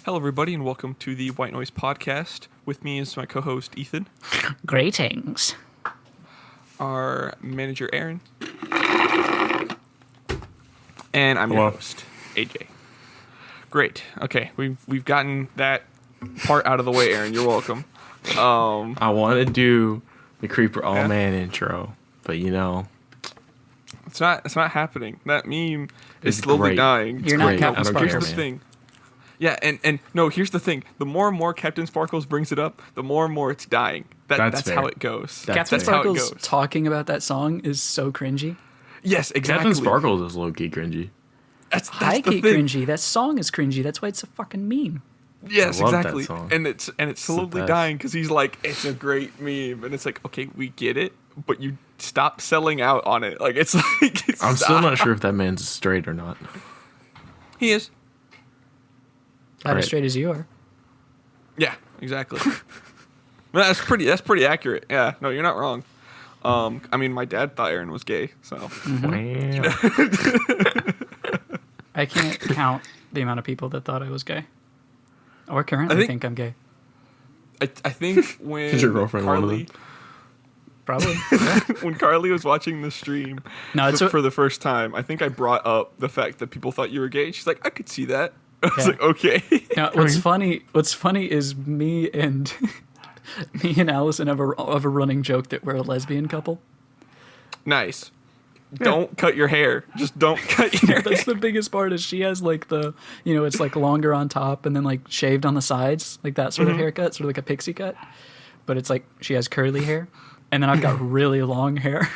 Hello, everybody, and welcome to the Wight Noise podcast. With me is my co-host, Ethan. Greetings. Our manager, Aaron. And I'm your host, AJ. Great. Okay, we've gotten that part out of the way, Aaron. You're welcome. I want to do the Creeper All Man intro, but it's not happening. That meme is It's slowly great. dying. You're not great. Captain I don't Sparkles. care, Here's the man. thing. Yeah, and no, here's the thing. The more and more Captain Sparkles brings it up, the more and more it's dying. That's fair. how it goes. That's Captain fair. how it Sparkles goes. talking about that song is so cringy. Yes, exactly. Captain Sparkles is low-key cringy. That's High the key thing. cringy. That song is cringy. That's why it's a fucking meme. Yes, I love that exactly. song. And it's the slowly best. dying because he's like, it's a great meme, and it's like, okay, we get it, but you stop selling out on it. Like it's like I'm still not sure if that man's straight or not. He is. Not Right. as straight as you are. Yeah, exactly. Well, that's pretty accurate. Yeah, no, you're not wrong. I mean, my dad thought Aaron was gay, so Wow. I can't count the amount of people that thought I was gay. Or currently I think- think I'm gay. I think when Is your girlfriend one of Carly them? Probably. when Carly was watching the stream No, it's for the first time, I think I brought up the fact that people thought you were gay. She's like, I could see that. I was Yeah. like, okay. no, what's funny is me and Allison have a running joke that we're a lesbian couple. Nice. Don't cut your hair. Just don't cut your hair. That's the biggest part is she has like the, it's like longer on top and then like shaved on the sides, like that sort of haircut, sort of like a pixie cut. But it's like she has curly hair. And then I've got really long hair.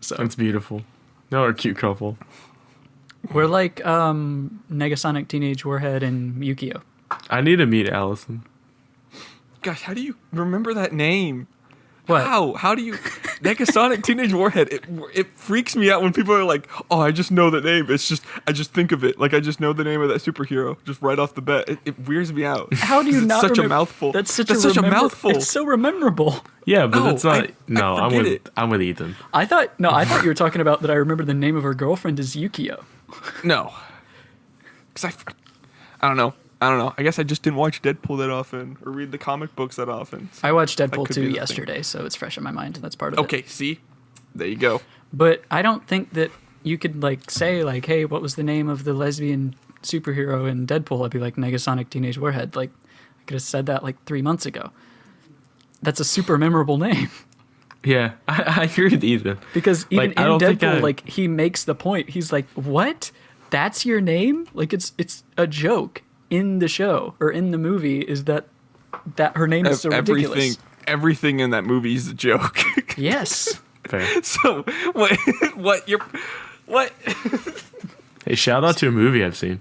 So That's beautiful. No, a cute couple. we're like Negasonic Teenage Warhead and Yukio. I need to meet Allison. Gosh, how do you remember that name? What? How do you... Negasonic Teenage Warhead, it freaks me out when people are like, oh, I just know the name. It's just, I just think of it. Like, I just know the name of that superhero just right off the bat. It wears me out. How do you It's not such a remember- mouthful. That's such a mouthful. It's so memorable. Yeah, but No, that's not. I forget it. I'm with Ethan. I thought you were talking about that I remember the name of her girlfriend is Yukio. No. Because I don't know. I guess I just didn't watch Deadpool that often or read the comic books that often. I watched That Deadpool could 2 be the thing. yesterday, so it's fresh in my mind. That's part of it. Okay, see? There you go. But I don't think that you could like say like, hey, what was the name of the lesbian superhero in Deadpool? I'd be like Negasonic Teenage Warhead. Like I could have said that like 3 months ago. That's a super memorable name. Yeah, I agree with Ethan. Because even Like, I in don't think Deadpool, I- like he makes the point. He's like, "What? That's your name?" Like it's a joke in the show or in the movie is that her name is so ridiculous. Everything in that movie is a joke. Yes. Fair. So what? Hey, shout out to a movie I've seen.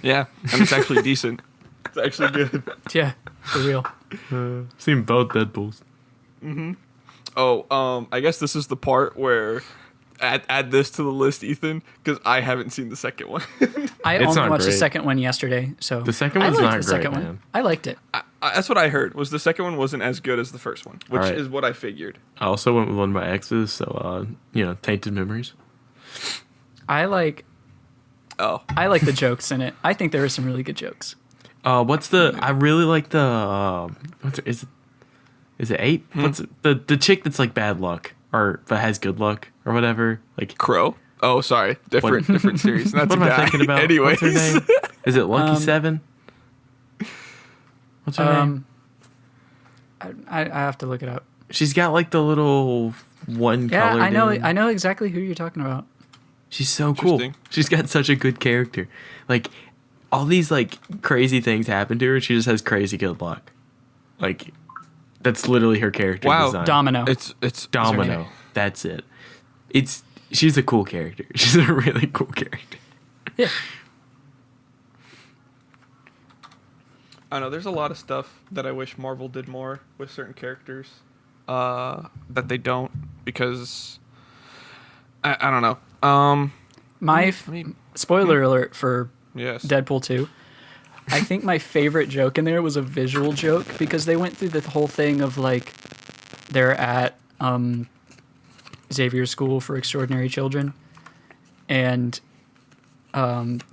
Yeah, and it's actually decent. It's actually good. Yeah. For real. Seen both Deadpools. Oh, I guess this is the part where add this to the list, Ethan, because I haven't seen the second one. I It's only not watched the great. second one yesterday, so The second I one's liked not the second great, one. man. I liked it. That's what I heard. Was the second one wasn't as good as the first one, which Alright. is what I figured. I also went with one of my exes, so tainted memories. I like Oh, the jokes in it. I think there are some really good jokes. I really like the is it 8? What's the chick that's like bad luck or but has good luck or whatever? Like Crow. Oh, sorry, different series. That's what a am guy. I thinking about? Anyways, What's her name? Is it Lucky 7? What's her name? I have to look it up. She's got like the little one Yeah, color. I know exactly who you're talking about. She's so cool. Interesting. She's got such a good character. Like all these like crazy things happen to her. She just has crazy good luck. Like that's literally her character Wow. design. Domino. it's Domino. That's it. She's a cool character. She's a really cool character. Yeah. I don't know. There's a lot of stuff that I wish Marvel did more with certain characters that they don't because I don't know. My I mean, spoiler alert for yes. Deadpool 2. I think my favorite joke in there was a visual joke because they went through the whole thing of like they're at Xavier School for Extraordinary Children, and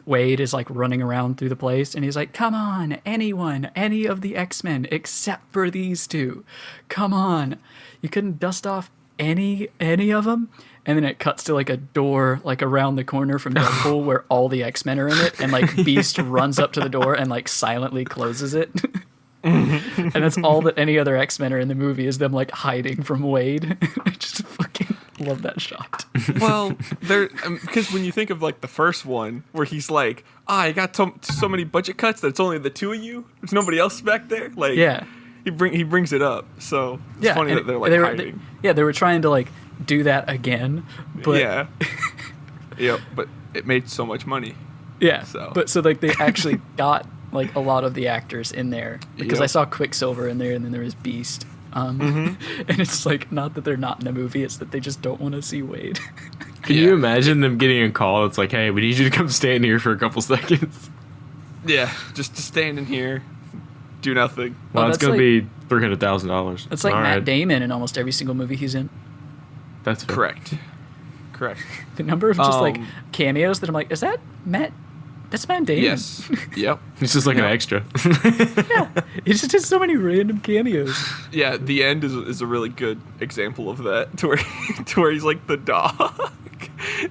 Wade is like running around through the place, and he's like, "Come on, anyone, any of the X-Men except for these two, come on! You couldn't dust off any of them." And then it cuts to like a door like around the corner from Deadpool where all the X-Men are in it, and like Beast runs up to the door and like silently closes it. And that's all that any other X-Men are in the movie is them like hiding from Wade. I just fucking love that shot. Well, there because when you think of like the first one where he's like, I got so many budget cuts that it's only the two of you. There's nobody else back there. Like, Yeah. he brings it up. So it's funny and that they're like hiding. they were trying to like do that again, but Yeah. Yep. But it made so much money. yeah. So. But so like they actually got like a lot of the actors in there because I Yep. saw Quicksilver in there, and then there was Beast. And it's like not that they're not in the movie; it's that they just don't want to see Wade. Can you imagine them getting a call that's like, hey, we need you to come stand here for a couple seconds? Yeah. Just to stand in here, do nothing. Well, Oh, it's that's going to like- be $300,000. It's like All Matt right. Damon in almost every single movie he's in. That's fair. Correct. The number of just like Um, cameos that I'm like, is that Matt? That's Matt Damon. Yes. Yep. He's just like Yeah. an extra. He just did so many random cameos. Yeah, the end is a really good example of that, to where he's like the dog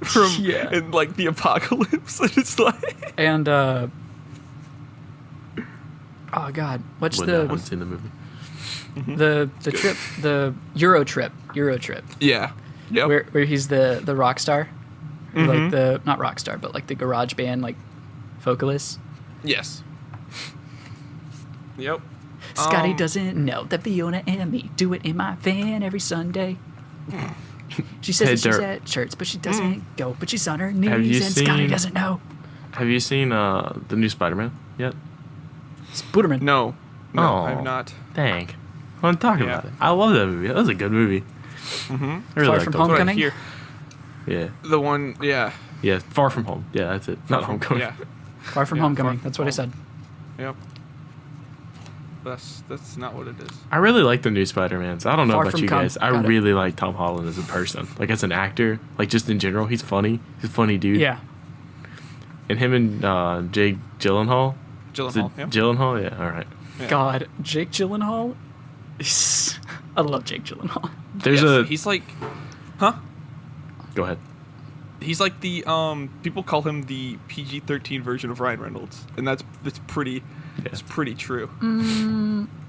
from Yeah. in like the apocalypse, and it's like And oh god, what's When I haven't seen the movie. the trip, the Euro trip, yeah, yep, where he's the rock star, or like the not rock star, but like the garage band like vocalist. yes, yep. Scotty doesn't know that Fiona and me do it in my van every Sunday. She says Hey, that she's Dirk. at church, but she doesn't go. But she's on her knees, you and Scotty seen- doesn't know. Have you seen the new Spider-Man yet? Spooderman. No, Oh. I'm not. Dang. I'm talking Yeah. about it. I love that movie. That was a good movie. Mm-hmm. I really Far liked From that. What I Homecoming? hear, Yeah. the one, yeah, Yeah. Far From Home. Yeah, that's it. Not Homecoming. yeah, Far from Yeah, Homecoming. Far That's From what I said. yep. That's not what it is. I really like the new Spider-Mans. I don't know Far about from you Com- guys. I got it. really like Tom Holland as a person. Like as an actor. Like just in general. He's funny. He's a funny dude. Yeah. And him and Jake Gyllenhaal. Is it Gyllenhaal, yeah. Gyllenhaal? Yeah, all right. Yeah. God, Jake Gyllenhaal. I love Jake Gyllenhaal. There's Yes, a... he's like, huh? Go ahead. He's like the people call him the PG-13 version of Ryan Reynolds, and it's pretty it's pretty true.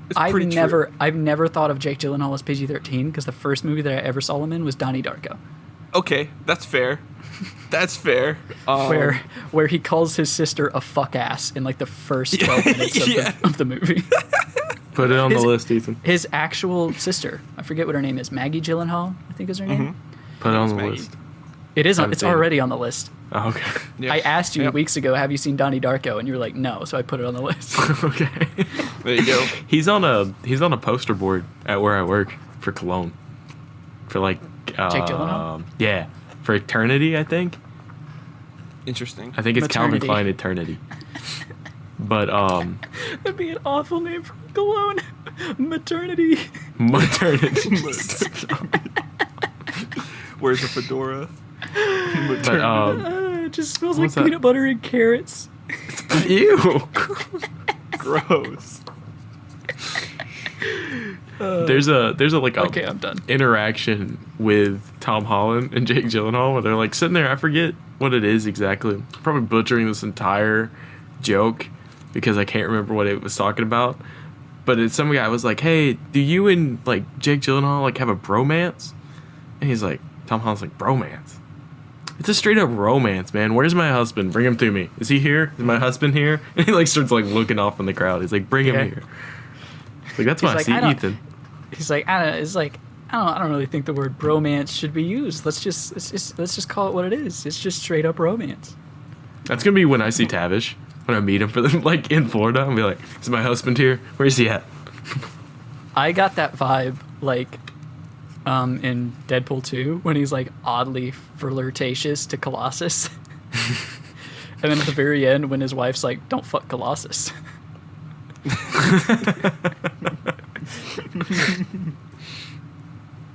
It's pretty true. I've never thought of Jake Gyllenhaal as PG-13 because the first movie that I ever saw him in was Donnie Darko, Okay, that's fair. That's fair. where he calls his sister a fuck ass in like the first 12 minutes of, Yeah. of the movie. Put it on His- the list, Ethan. His actual sister, I forget what her name is, Maggie Gyllenhaal, I think is her name. Put it on It's the Maggie. list. It is. Haven't It's seen it. already on the list. Oh, okay. Yeah. I asked you Yep. weeks ago, have you seen Donnie Darko? And you were like, no. So I put it on the list. Okay. There you go. He's on a poster board at where I work for Cologne. For like Jake Gyllenhaal? Yeah. For Eternity, I think. Interesting. I think it's Calvin Maternity. Klein Eternity. But That'd be an awful name for Cologne. Maternity. Maternity. Where's a fedora? But It just smells like What's that? peanut butter and carrots. ew. Gross. There's a like a Okay, I'm done. interaction with Tom Holland and Jake Gyllenhaal where they're like sitting there. I forget what it is exactly. Probably butchering this entire joke because I can't remember what it was talking about. But it's some guy was like, "Hey, do you and like Jake Gyllenhaal like have a bromance?" And he's like, Tom Holland's like, "Bromance? It's a straight up romance, man. Where's my husband? Bring him to me. Is he here? Is my husband here?" And he like starts like looking off in the crowd. He's like, "Bring him Yeah. here." Like that's He's why I like, see "I don't- Ethan. He's like, I don't really think the word bromance should be used. Let's just call it what it is. It's just straight up romance. That's gonna be when I see Tavish. When I meet him for them, like in Florida, I'll be like, "Is my husband here? Where's he at?" I got that vibe like in Deadpool 2 when he's like oddly flirtatious to Colossus. And then at the very end, when his wife's like, "Don't fuck Colossus."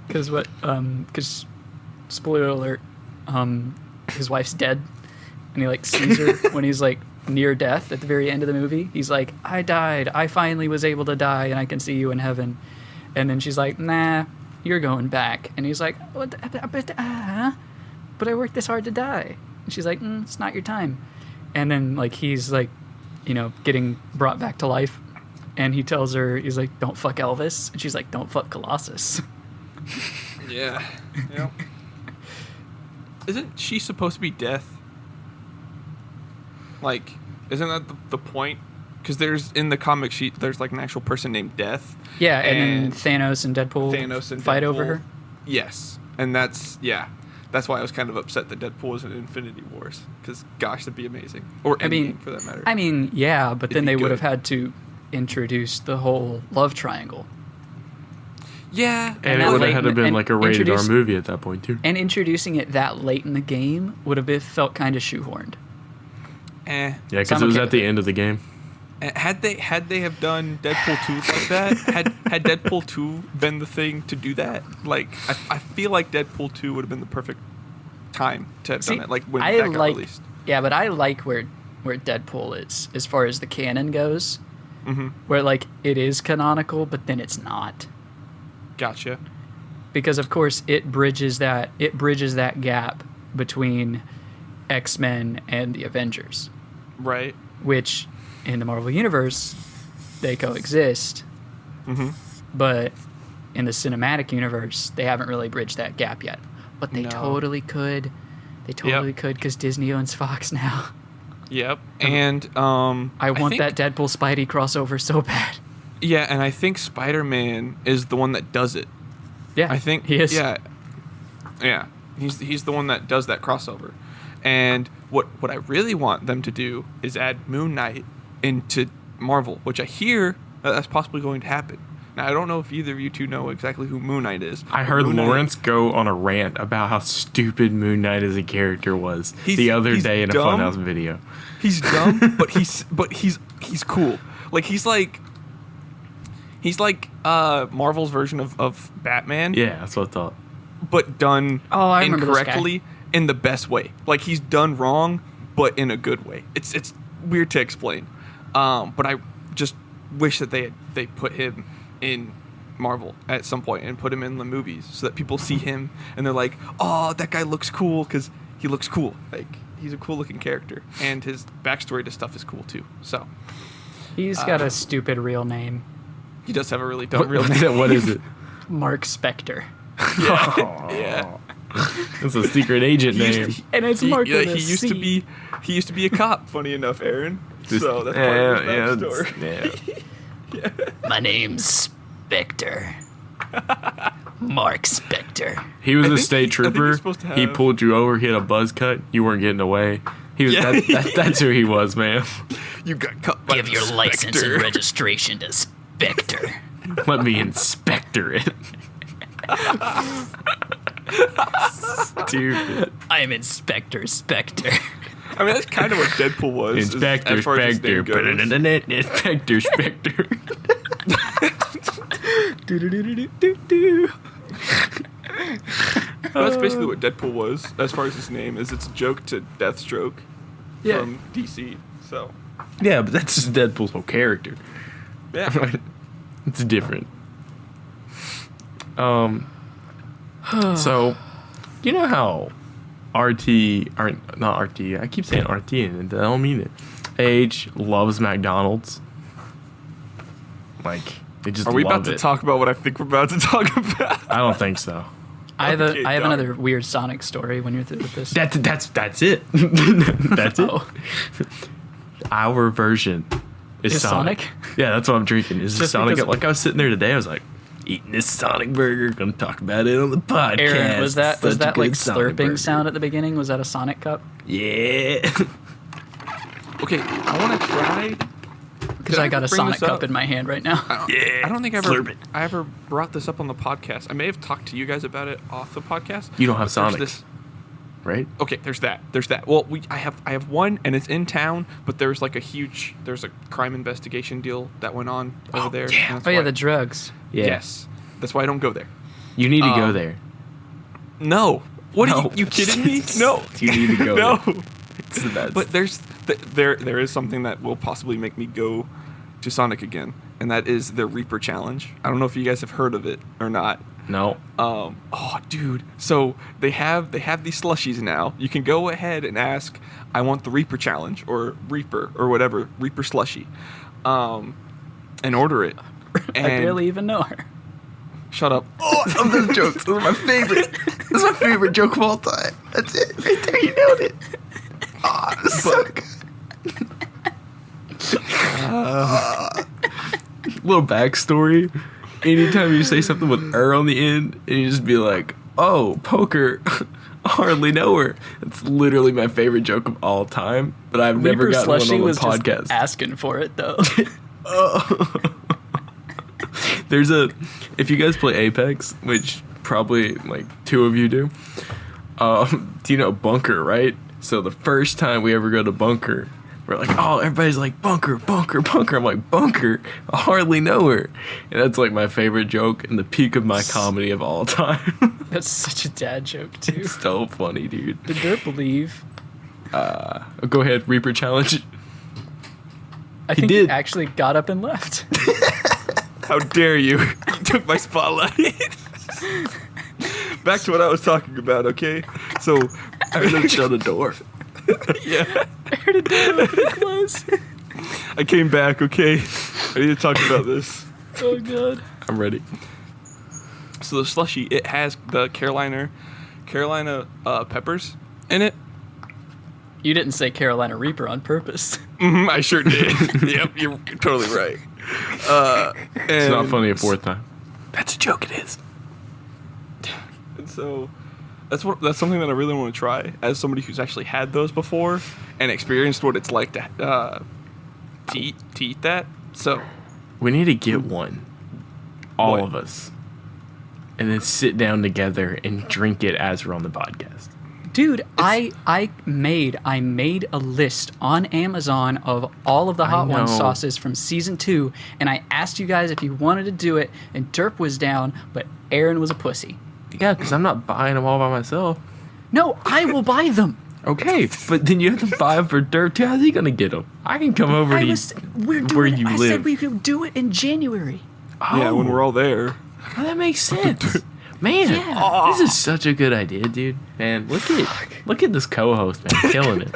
Because what? Because spoiler alert, his wife's dead, and he like sees her when he's like near death at the very end of the movie. He's like, "I died. I finally was able to die, and I can see you in heaven." And then she's like, "Nah, you're going back." And he's like, "But I worked this hard to die." And she's like, "It's not your time." And then like he's like, getting brought back to life, and he tells her, he's like, "Don't fuck Elvis," and she's like, "Don't fuck Colossus." Yeah. Yep. Isn't she supposed to be death? Like, isn't that the point? Because there's in the comic sheet, there's like an actual person named Death. Yeah, and then Thanos and Deadpool fight over her. Yes, and that's why I was kind of upset that Deadpool was in Infinity Wars. Because gosh, that'd be amazing. Or Endgame, for that matter. I mean, yeah, but then be they would have good. had to introduce the whole love triangle. Yeah, And it that would late have had to in- been and like a rated R introduce- movie at that point too. And introducing it that late in the game would have felt kind of shoehorned. Yeah, because I'm it was okay at with the it. end of the game. Had they have done Deadpool 2 like that, had Deadpool 2 been the thing to do that, like I feel like Deadpool 2 would have been the perfect time to have done it, like when that got released. Yeah, but I like where Deadpool is as far as the canon goes. Mm-hmm. Where like it is canonical, but then it's not. Gotcha. Because of course it bridges that gap between X-Men and the Avengers, Right. which in the Marvel universe they coexist, Mm-hmm. but in the cinematic universe they haven't really bridged that gap yet. But they No. totally could. They totally could because Disney owns Fox now. Yep. And I want think, that Deadpool Spidey crossover so bad. Yeah, and I think Spider-Man is the one that does it. Yeah, I think he is. Yeah. Yeah. He's the one that does that crossover. And what I really want them to do is add Moon Knight into Marvel, which I hear that's possibly going to happen. Now I don't know if either of you two know exactly who Moon Knight is. I heard Moon Knight- Lawrence go on a rant about how stupid Moon Knight as a character was the other he's day in a dumb. Funhouse video. He's dumb, but he's cool. Like he's like Marvel's version of Batman. Yeah, that's what I thought. But done Oh, I remember this guy. incorrectly in the best way. Like he's done wrong, but in a good way. It's weird to explain. But I just wish that they put him in Marvel at some point and put him in the movies so that people see him and they're like, oh, that guy looks cool because he looks cool. Like he's a cool looking character and his backstory to stuff is cool too. So He's got a stupid real name, he does have a really dumb real name. What is it? Mark Spector. Yeah. It's a secret agent name. And it's Mark with a he used C. to be a cop. Funny enough, Aaron. So that's part of his backstory. My name's Spector. Mark Spector. He was I a think state I think trooper. he's supposed to He have- pulled you over. He had a buzz cut. You weren't getting away. He was. Yeah. That's who he was, man. You got caught by Give the your license and Spectre. registration to Spector. Let me inspector it. Stupid. I'm Inspector Spector. I mean, that's kind of what Deadpool was. Inspector as far as his name Spector. goes. Inspector Spector. But that's basically what Deadpool was, as far as his name is. It's a joke to Deathstroke Yeah. from DC. So, Yeah, but that's just Deadpool's whole character. yeah. It's different. So, you know how not RT, I keep saying RT and I don't mean it. Age loves McDonald's. Like, they just Are we love about to it. talk about what I think we're about to talk about? I don't think so. I have Okay, I have done. another weird Sonic story when you're through with this. That's it. That's it. Oh. Our version is Is Sonic? Yeah, that's what I'm drinking. Is Just Sonic? because- Like I was sitting there today, I was like, eating this Sonic burger. Gonna talk about it on the podcast. Aaron, was that Such a like good Sonic slurping burger. sound at the beginning? Was that a Sonic cup? Yeah. Okay, I want to try. Because Did I got a bring Sonic this up? cup in my hand right now. I don't think Slurp it. I ever brought this up on the podcast. I may have talked to you guys about it off the podcast. You don't have but there's Sonic. right? Okay, there's that. Well, I have one, and it's in town, but there's like there's a crime investigation deal that went on over there. yeah. and that's Oh yeah, why- the drugs. Yeah. Yes, that's why I don't go there. You need to go there. No, what No. are you kidding me? No, You need to go no. there. It's the best. But there is something that will possibly make me go to Sonic again, and that is the Reaper Challenge. I don't know if you guys have heard of it or not. no. Oh, dude. So they have these slushies now. You can go ahead and ask, I want the Reaper Challenge or Reaper or whatever, Reaper slushie, and order it. I And barely even know her. shut up. Oh, I love those jokes. Those are my favorite. This is my favorite joke of all time. That's it. Right there. You nailed it. Oh, this is so good. Little backstory. Anytime you say something with on the end, and you just be like, oh, poker. I hardly know her. It's literally my favorite joke of all time, but I've never Reaper gotten one Slushy on was the podcast. just asking for it though. There's if you guys play Apex, which probably like 2 of you do you know Bunker, right? So the first time we ever go to Bunker, we're like, oh, everybody's like, Bunker, Bunker, Bunker. I'm like, Bunker? I hardly know her. And that's like my favorite joke and the peak of my comedy of all time. That's such a dad joke too. It's so funny, dude. Did Derp leave? Go ahead, Reaper Challenge. I think did. he actually got up and left. How dare you? You took my spotlight. Back to what I was talking about, okay? So, I heard him shut the door. yeah, I heard a door open and close. I came back, okay? I need to talk about this. Oh god. I'm ready. So the slushie, it has the Carolina peppers in it. You didn't say Carolina Reaper on purpose. I sure did. Yep, you're totally right. It's not funny a 4th time. That's a joke, it is. And so that's something that I really want to try as somebody who's actually had those before and experienced what it's like to eat that. So We need to get one. All What? of us. And then sit down together and drink it as we're on the podcast. Dude, I made a list on Amazon of all of the Hot Ones know. sauces from season 2, and I asked you guys if you wanted to do it, and Derp was down, but Aaron was a pussy. Yeah, because I'm not buying them all by myself. No, I will buy them. Okay, but then you have to buy them for Dirt too. How's he gonna get them? I can come over to We're doing where it. you I live. said we could do it in January. yeah, when we're all there. Oh, that makes sense. Man, Yeah. this is such a good idea, dude. Man, look at this co-host, man, killing it.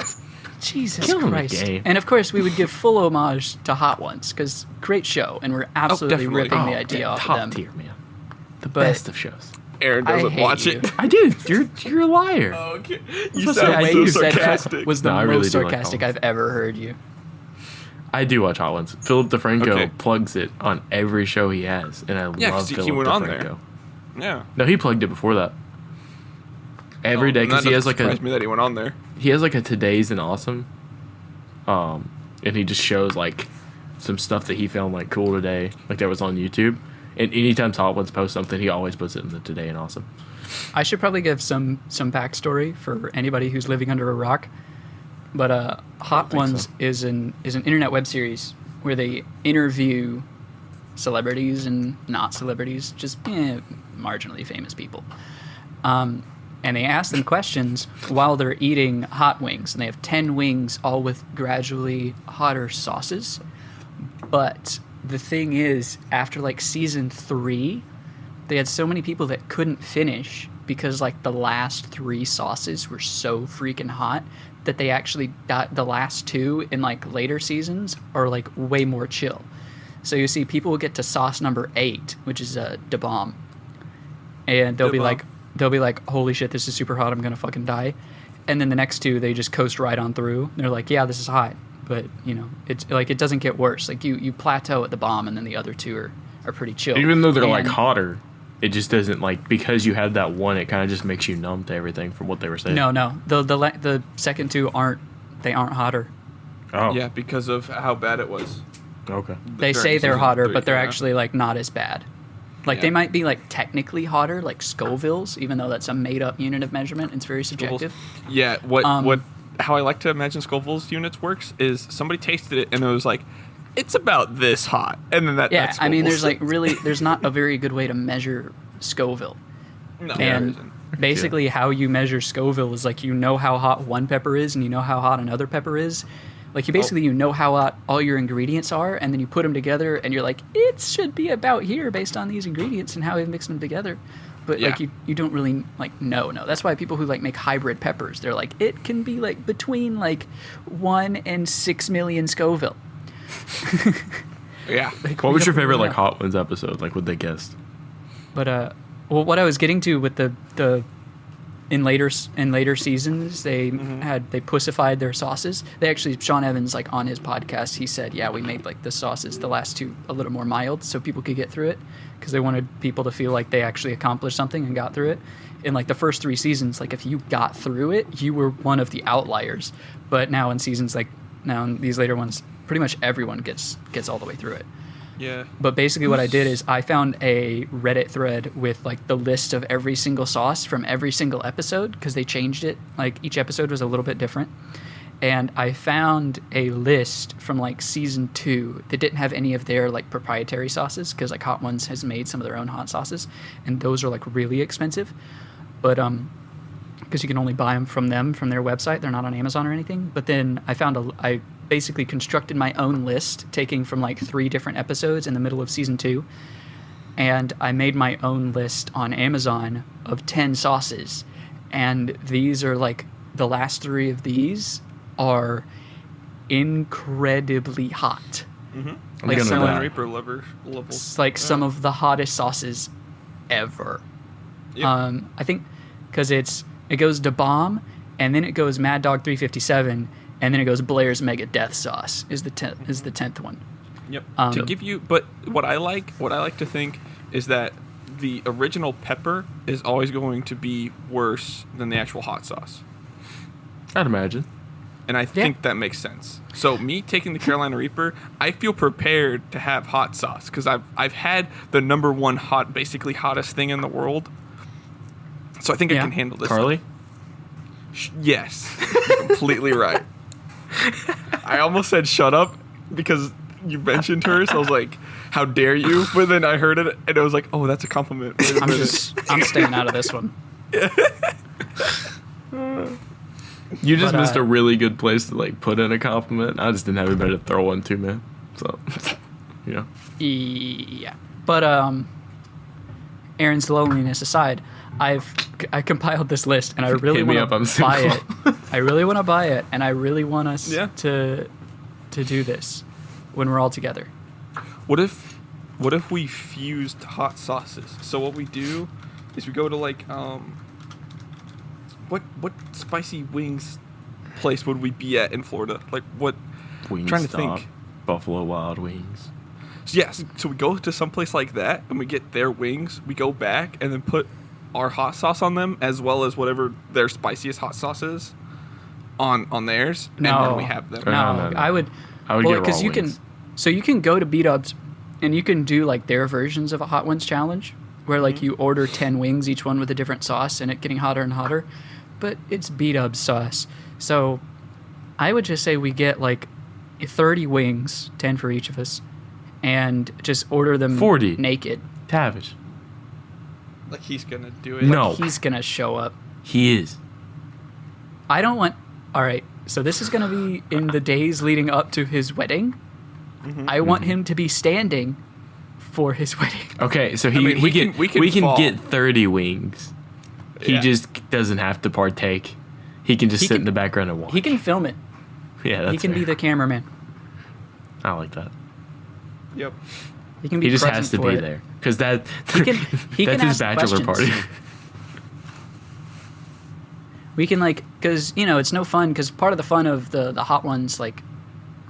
Jesus Killing the Christ. game. And of course, we would give full homage to Hot Ones, because great show, and we're absolutely definitely. ripping the idea off top of them. tier, man. The But- best of shows. Aaron I doesn't hate watch you. it. I do. You're a liar. Okay. The You way sound so you said sarcastic. that was the No, I really most do like sarcastic Hot I've ever heard you. I do watch Hot Ones. Philip DeFranco Okay. plugs it on every show he has, and I Yeah, 'cause love he Philip went DeFranco. on there. Yeah. No, he plugged it before that. Every day, because he has like surprised me that he went on there. he has like a Today's and Awesome, and he just shows like some stuff that he found like cool today, like that was on YouTube. And anytime Hot Ones posts something, he always puts it in the Today and Awesome. I should probably give some backstory for anybody who's living under a rock. But Hot think Ones so. is an internet web series where they interview celebrities and not celebrities, just marginally famous people. And they ask them questions while they're eating hot wings. And they have 10 wings, all with gradually hotter sauces. But the thing is, after like season 3, they had so many people that couldn't finish because like the last 3 sauces were so freaking hot that they actually got the last 2 in like later seasons are like way more chill. So you see people will get to sauce number 8, which is a da bomb, and they'll be like, holy shit, this is super hot, I'm gonna fucking die. And then the next 2 they just coast right on through. They're like, yeah, this is hot, but you know, it's like it doesn't get worse. Like you plateau at the bomb, and then the other 2 are pretty chill. Even though they're like And- hotter, it just doesn't like, because you had that one, it kind of just makes you numb to everything from what they were saying. No, the second 2 aren't hotter. Oh, Yeah, because of how bad it was. okay. They During say they're season hotter, 3, but they're yeah. actually like not as bad. Like Yeah. they might be like technically hotter, like Scovilles, even though that's a made up unit of measurement. It's very subjective. Yeah, how I like to imagine Scoville's units works is somebody tasted it and it was like, it's about this hot, and then Yeah, that's I mean, there's Scoville's. there's not a very good way to measure Scoville. No, there And isn't. basically, how you measure Scoville is like you know how hot one pepper is and you know how hot another pepper is. Like you know how hot all your ingredients are, and then you put them together, and you're like, it should be about here based on these ingredients and how we've mixed them together. But Yeah. like you don't really like know. That's why people who like make hybrid peppers, they're like it can be like between like 1 and 6 million Scoville. Yeah. Like, What we was your don't favorite really like know. Hot Ones episode? Like what they guessed? But well, what I was getting to with the in later seasons, they they pussified their sauces. They actually, Sean Evans, like on his podcast, he said, yeah, we made like the sauces, the last two, a little more mild so people could get through it, because they wanted people to feel like they actually accomplished something and got through it. In like the first 3 seasons, like if you got through it, you were one of the outliers. But now in seasons like now in these later ones, pretty much everyone gets all the way through it. Yeah. But basically what I did is I found a Reddit thread with like the list of every single sauce from every single episode, because they changed it. Like each episode was a little bit different. And I found a list from like season 2 that didn't have any of their like proprietary sauces, because like Hot Ones has made some of their own hot sauces, and those are like really expensive. But because you can only buy them from their website, they're not on Amazon or anything. But then I basically constructed my own list, taking from like 3 different episodes in the middle of season 2, and I made my own list on Amazon of 10 sauces, and these are like the last 3 of these are incredibly hot. I'm Like gonna some die. of, Reaper levels. it's like some of the hottest sauces ever. Yep. I think because it goes to Bomb, and then it goes Mad Dog 357, and then it goes Blair's Mega Death Sauce is the 10th one. Yep. To give you, but what I like to think is that the original pepper is always going to be worse than the actual hot sauce, I'd imagine. and I think that makes sense. So me taking the Carolina Reaper, I feel prepared to have hot sauce because I've had the number 1 basically hottest thing in the world, so I think I Yeah. can handle this. Carly? Yes, you're completely right. I almost said shut up because you mentioned her, so I was like, how dare you? But then I heard it, and I was like, oh, that's a compliment. Wait a minute. I'm staying out of this one. You just But, missed a really good place to like put in a compliment. I just didn't have anybody to throw one to, man. So, you know. Yeah. But Aaron's loneliness aside, I compiled this list, and I really Hit me want up, I'm to buy single. it. I really want to buy it, and I really want us Yeah. to do this when we're all together. What if we fused hot sauces? So what we do is we go to like what spicy wings place would we be at in Florida? Like what? Trying to think. Buffalo Wild Wings. Yes. So we go to some place like that, and we get their wings. We go back and then put our hot sauce on them, as well as whatever their spiciest hot sauce is on theirs, and then we have them. No, no. I would I would get raw because you wings. can. So you can go to B-Dubs, and you can do like their versions of a Hot Ones challenge, where like you order 10 wings, each one with a different sauce, and it getting hotter and hotter. But it's B-Dubs sauce, so I would just say we get like 30 wings, 10 for each of us, and just order them 40. naked. Tavish. Like he's gonna do it. No. He's gonna show up. He is. I don't want. All right, so this is gonna be in the days leading up to his wedding. I want him to be standing for his wedding. Okay, so mean, we can fall. get 30 wings. He Yeah. just doesn't have to partake. He can just He sit can- in the background and watch. He can film it. Yeah, that's He can be fair. the cameraman. I like that. Yep. He can be. He just present has to for be it. there because that He can that's his ask bachelor questions. party. We can like, because it's no fun. Because part of the fun of the Hot Ones like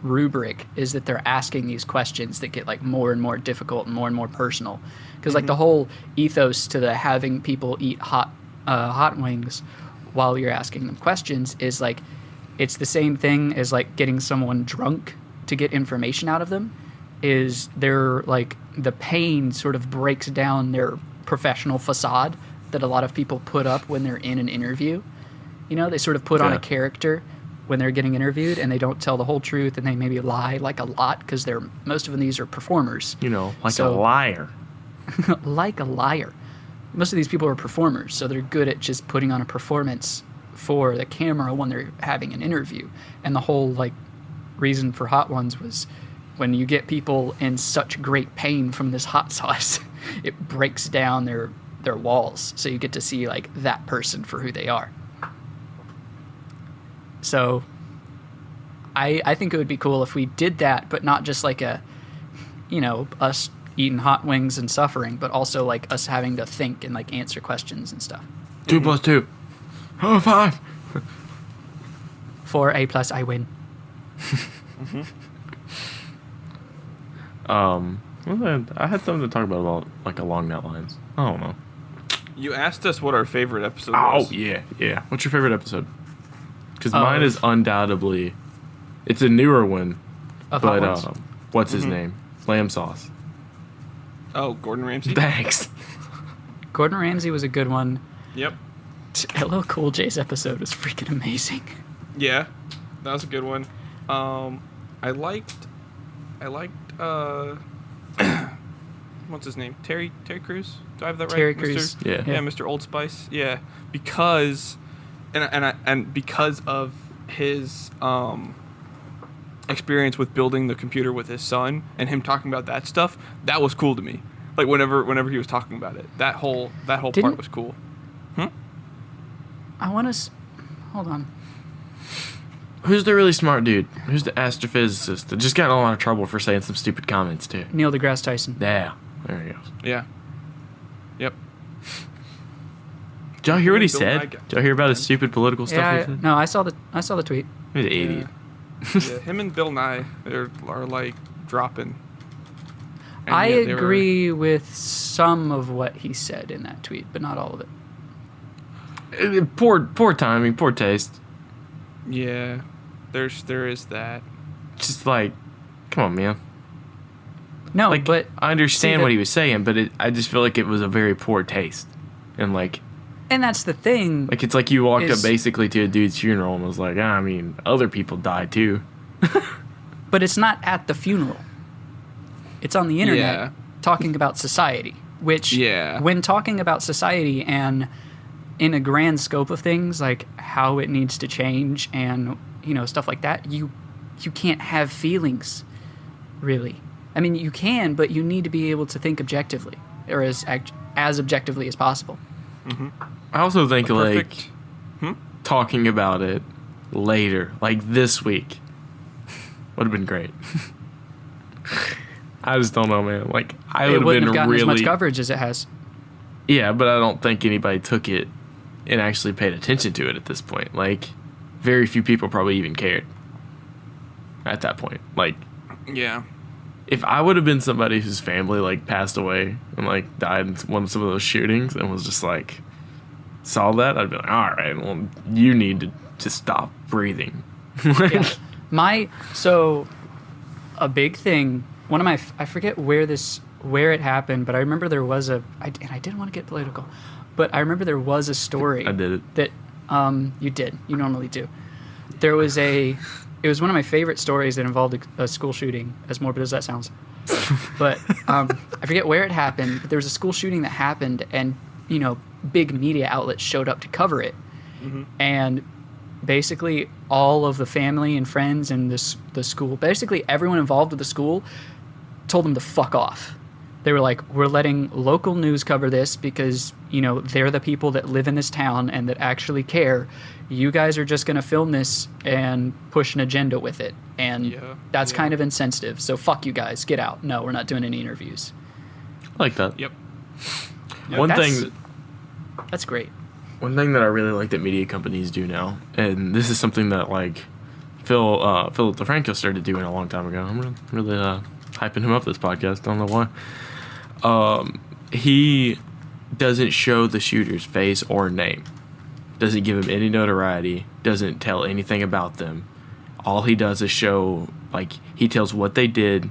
rubric is that they're asking these questions that get like more and more difficult and more personal. Because like the whole ethos to the having people eat hot wings while you're asking them questions is like, it's the same thing as like getting someone drunk to get information out of them. is they're like the pain sort of breaks down their professional facade that a lot of people put up when they're in an interview. You know, they sort of put on Yeah. a character when they're getting interviewed, and they don't tell the whole truth, and they maybe lie like a lot because most of these are performers. You know, like a So- liar. Like a liar. Most of these people are performers, so they're good at just putting on a performance for the camera when they're having an interview. And the whole like reason for Hot Ones was when you get people in such great pain from this hot sauce, it breaks down their walls, so you get to see like that person for who they are. So I think it would be cool if we did that, but not just like a, you know, us eating hot wings and suffering, but also like us having to think and like answer questions and stuff. 2 plus 2. Oh, 5. For A plus, I win. I had something to talk about like along that lines. I don't know. You asked us what our favorite episode Oh was. yeah. What's your favorite episode? Because Oh. mine is undoubtedly, it's a newer one, Of Hot but Ones? what's his name? Lamb sauce. Oh, Gordon Ramsay? Thanks. Gordon Ramsay was a good one. Yep. LL Cool J's episode was freaking amazing. Yeah, that was a good one. I liked what's his name? Terry Crews? Do I have that right? Terry Mr. Crews. Yeah. Yeah, Mr. Old Spice. Yeah, because and because of his experience with building the computer with his son and him talking about that stuff, that was cool to me. Like whenever he was talking about it, that whole part Didn't- was cool. I want to... Hold on. Who's the really smart dude? Who's the astrophysicist that just got in a lot of trouble for saying some stupid comments too? Neil deGrasse Tyson. Yeah, there he goes. Yeah. Yep. Did y'all hear what he Bill said? Nye Did y'all hear about his stupid political stuff he Yeah, said? no, I saw the tweet. He's an idiot. Yeah, him and Bill Nye are like dropping. And I yet they were- agree with some of what he said in that tweet, but not all of it. Poor timing, poor taste. Yeah, there is that. Just like, come on, man. No, Like, but I understand see what that- he was saying, but I just feel like it was a very poor taste. And like that's the thing. it's like you walked up Is- basically to a dude's funeral and was like, I mean, other people died too. But it's not at the funeral. It's on the internet Yeah. talking about society, which Yeah. when talking about society and in a grand scope of things, like how it needs to change and, you know, stuff like that, you can't have feelings, really. I mean, you can, but you need to be able to think objectively, or as objectively as possible. I also think like Perfect. talking about it later, like this week, would have been great. I just don't know, man. Like I It would wouldn't have have been gotten really as much coverage as it has. Yeah, but I don't think anybody took it and actually paid attention to it at this point. Like very few people probably even cared at that point. Like Yeah. if I would have been somebody whose family like passed away and like died in some of those shootings and was just like saw that, I'd be like, all right, well, you need to just stop breathing. Yeah. So a big thing, one of my, I forget where it happened, but I remember there was and I didn't want to get political, but I remember there was a story. I did it. That, you normally do. It was one of my favorite stories that involved a school shooting, as morbid as that sounds. But I forget where it happened, but there was a school shooting that happened, and, you know, big media outlets showed up to cover it. And basically all of the family and friends and the school, basically everyone involved with the school, told them to fuck off. They were like, we're letting local news cover this because, you know, they're the people that live in this town and that actually care. You guys are just going to film this and push an agenda with it. And that's kind of insensitive. So fuck you guys. Get out. No, we're not doing any interviews. I like that. Yep. That's great. One thing that I really like that media companies do now, and this is something that like Phil DeFranco started doing a long time ago. I'm really hyping him up this podcast. Don't know why. He doesn't show the shooter's face or name. Doesn't give him any notoriety. Doesn't tell anything about them. All he does is show, like, he tells what they did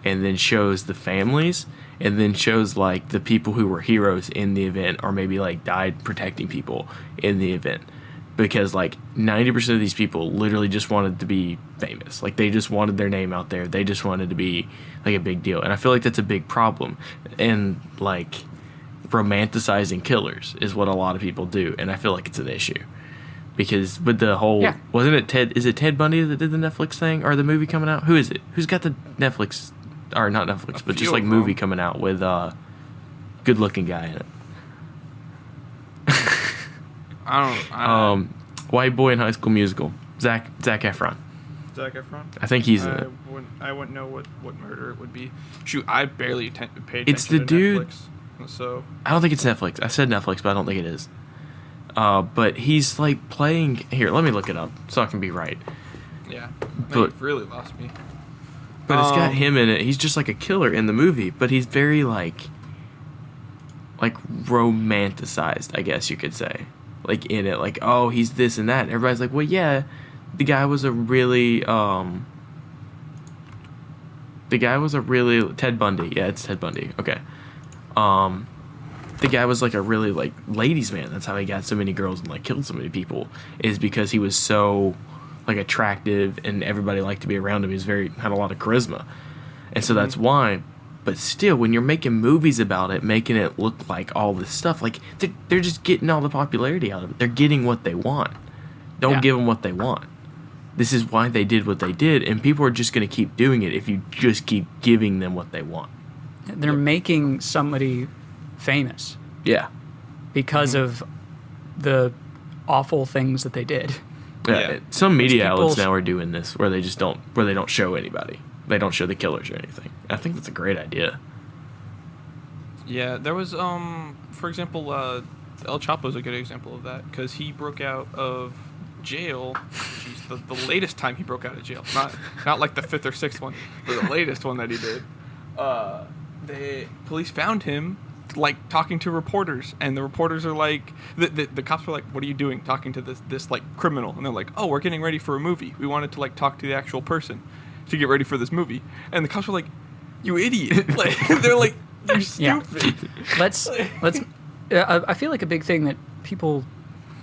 and then shows the families, and then shows like the people who were heroes in the event, or maybe like died protecting people in the event. Because like 90% of these people literally just wanted to be famous. Like they just wanted their name out there. They just wanted to be like a big deal. And I feel like that's a big problem. And like romanticizing killers is what a lot of people do. And I feel like it's an issue. Because with the whole, wasn't it is it Ted Bundy that did the Netflix thing or the movie coming out? Who is it? Who's got the Netflix, or not Netflix, but just like movie coming out with good looking guy in it? I don't White boy in High School Musical. Zac Efron. Zac Efron? I think he's in it. I wouldn't know what murder it would be. Shoot, I barely pay attention It's the to dude. Netflix, so I don't think it's Netflix. I said Netflix, but I don't think it is. But he's like playing. Here, let me look it up so I can be right. yeah. But You've really lost me. But it's got him in it. He's just like a killer in the movie, but he's very like romanticized, I guess you could say. Like in it, like, oh, he's this and that. And everybody's like, well, yeah, the guy was a really Ted Bundy. Yeah, it's Ted Bundy. Okay. The guy was like a really like ladies' man. That's how he got so many girls and like killed so many people, is because he was so like attractive and everybody liked to be around him. He was had a lot of charisma. And so that's why. But still, when you're making movies about it, making it look like all this stuff, like they're just getting all the popularity out of it. They're getting what they want. Don't give them what they want. This is why they did what they did, and people are just going to keep doing it if you just keep giving them what they want. They're making somebody famous. Yeah. Because of the awful things that they did. Yeah. Some media outlets now are doing this where they don't show anybody. They don't show the killers or anything. I think that's a great idea. Yeah, there was for example, El Chapo's a good example of that, because he broke out of jail. Jeez, the latest time he broke out of jail, not like the fifth or sixth one, but the latest one that he did. The police found him like talking to reporters, and the reporters are like, the cops were like, "What are you doing talking to this like criminal?" And they're like, "Oh, we're getting ready for a movie. We wanted to like talk to the actual person to get ready for this movie." And the cops were like, "You idiot!" Like they're like, "You're stupid." Let's. I feel like a big thing that people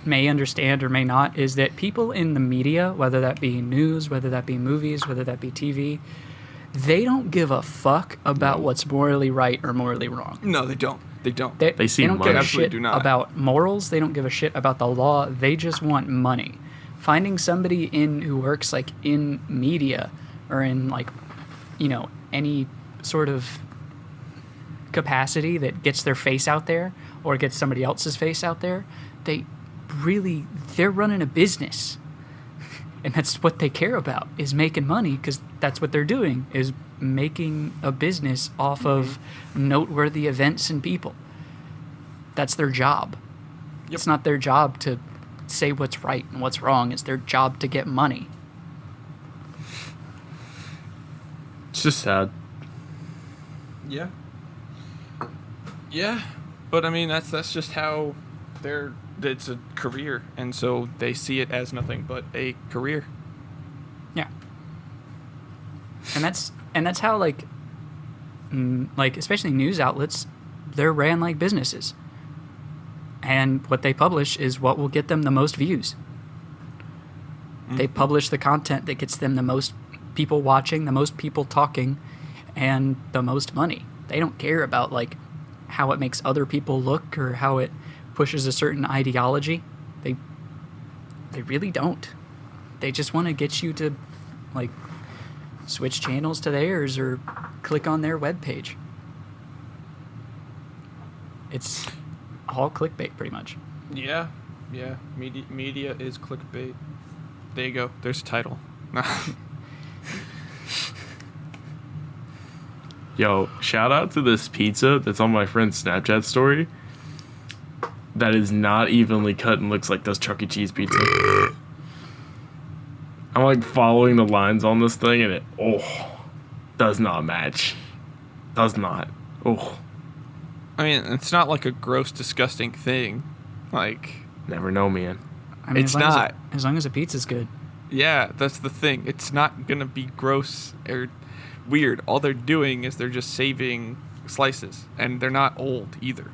may understand or may not is that people in the media, whether that be news, whether that be movies, whether that be TV, they don't give a fuck about what's morally right or morally wrong. No, they don't. They don't. They see don't money. give a Absolutely shit do not. about morals. They don't give a shit about the law. They just want money. Finding somebody who works like in media or in like, any sort of capacity that gets their face out there or gets somebody else's face out there, they're running a business. And that's what they care about, is making money, because that's what they're doing, is making a business off of noteworthy events and people. That's their job. Yep. It's not their job to say what's right and what's wrong. It's their job to get money. It's just sad. Yeah. Yeah, but I mean that's just how it's a career, and so they see it as nothing but a career. Yeah. And that's how like especially news outlets, they're ran like businesses. And what they publish is what will get them the most views. Mm-hmm. They publish the content that gets them the most people watching, the most people talking, and the most money. They don't care about like how it makes other people look or how it pushes a certain ideology. They really don't. They just want to get you to like switch channels to theirs or click on their webpage. It's all clickbait pretty much. Yeah. Media is clickbait. There you go. There's a title. Yo, shout out to this pizza that's on my friend's Snapchat story that is not evenly cut and looks like those Chuck E. Cheese pizza. I'm like following the lines on this thing and it does not match. Does not. Oh. I mean, it's not like a gross, disgusting thing. Like, never know, man. I mean, it's not. As long as the pizza's good. Yeah, that's the thing. It's not gonna be gross or weird. All they're doing is they're just saving slices, and they're not old either.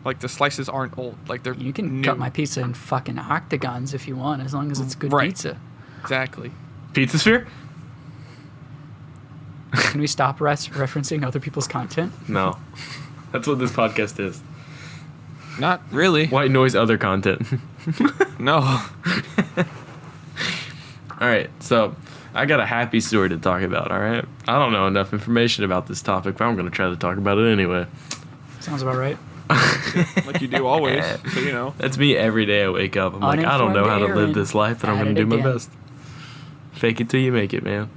Like the slices aren't old. Like they're You can new. cut my pizza in fucking octagons if you want, as long as it's good Right. pizza. Exactly. Pizza sphere? Can we stop referencing other people's content? No. That's what this podcast is. Not really. White Noise other content. No. All right, so I got a happy story to talk about, all right? I don't know enough information about this topic, but I'm going to try to talk about it anyway. Sounds about right. Like you do always. So you know. That's me every day I wake up. I'm like, I don't know how to live this life, but I'm going to do my best. Fake it till you make it, man.